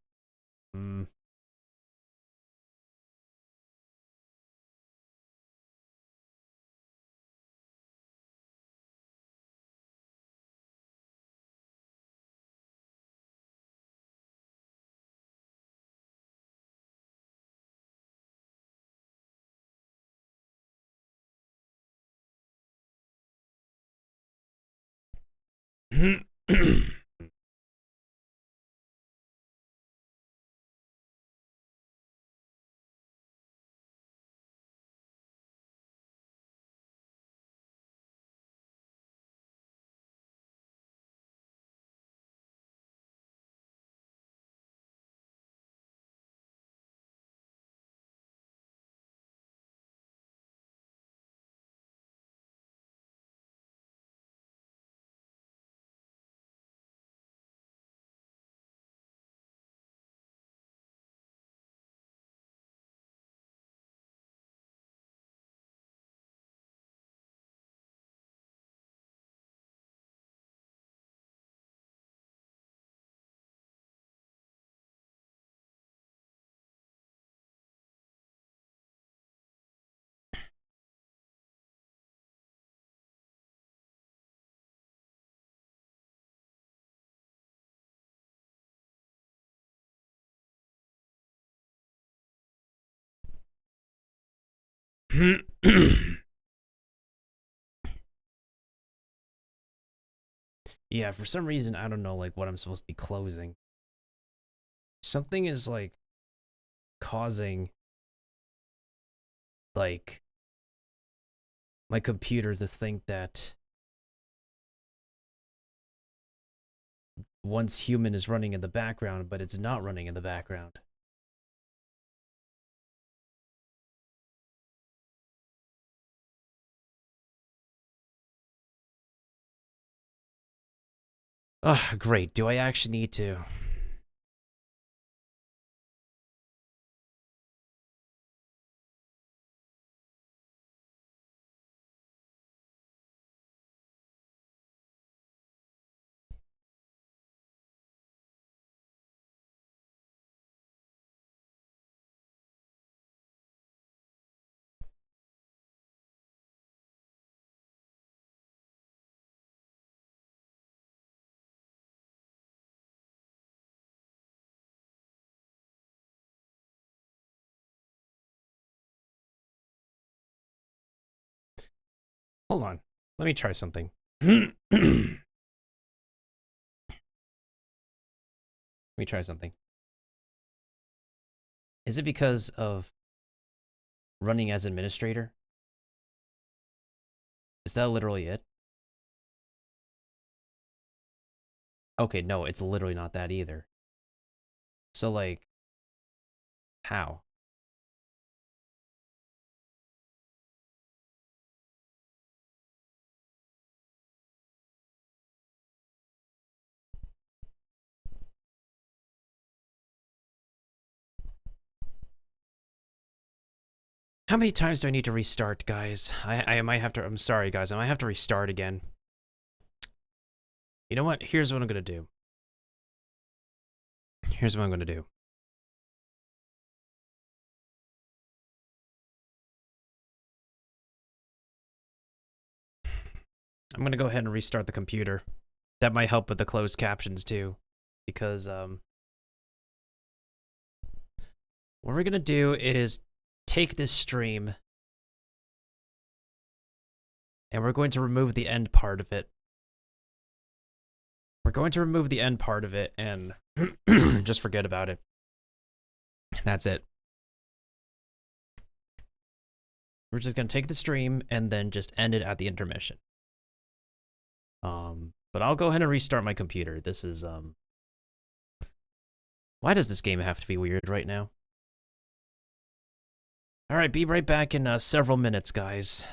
Yeah, for some reason, I don't know, like, what I'm supposed to be closing. Something is, like, causing, like, my computer to think that once human is running in the background, but it's not running in the background. Ugh, great. Do I actually need to? Hold on. Let me try something. Let me try something. Is it because of running as administrator? Is that literally it? Okay, no, it's literally not that either. So, like, how? How many times do I need to restart, guys? I might have to... I'm sorry, guys. I might have to restart again. You know what? Here's what I'm going to do. Here's what I'm going to do. I'm going to go ahead and restart the computer. That might help with the closed captions too, because what we're gonna do is take this stream and we're going to remove the end part of it. We're going to remove the end part of it and just forget about it. That's it. We're just gonna take the stream and then just end it at the intermission. But I'll go ahead and restart my computer. This is why does this game have to be weird right now? All right, be right back in several minutes, guys.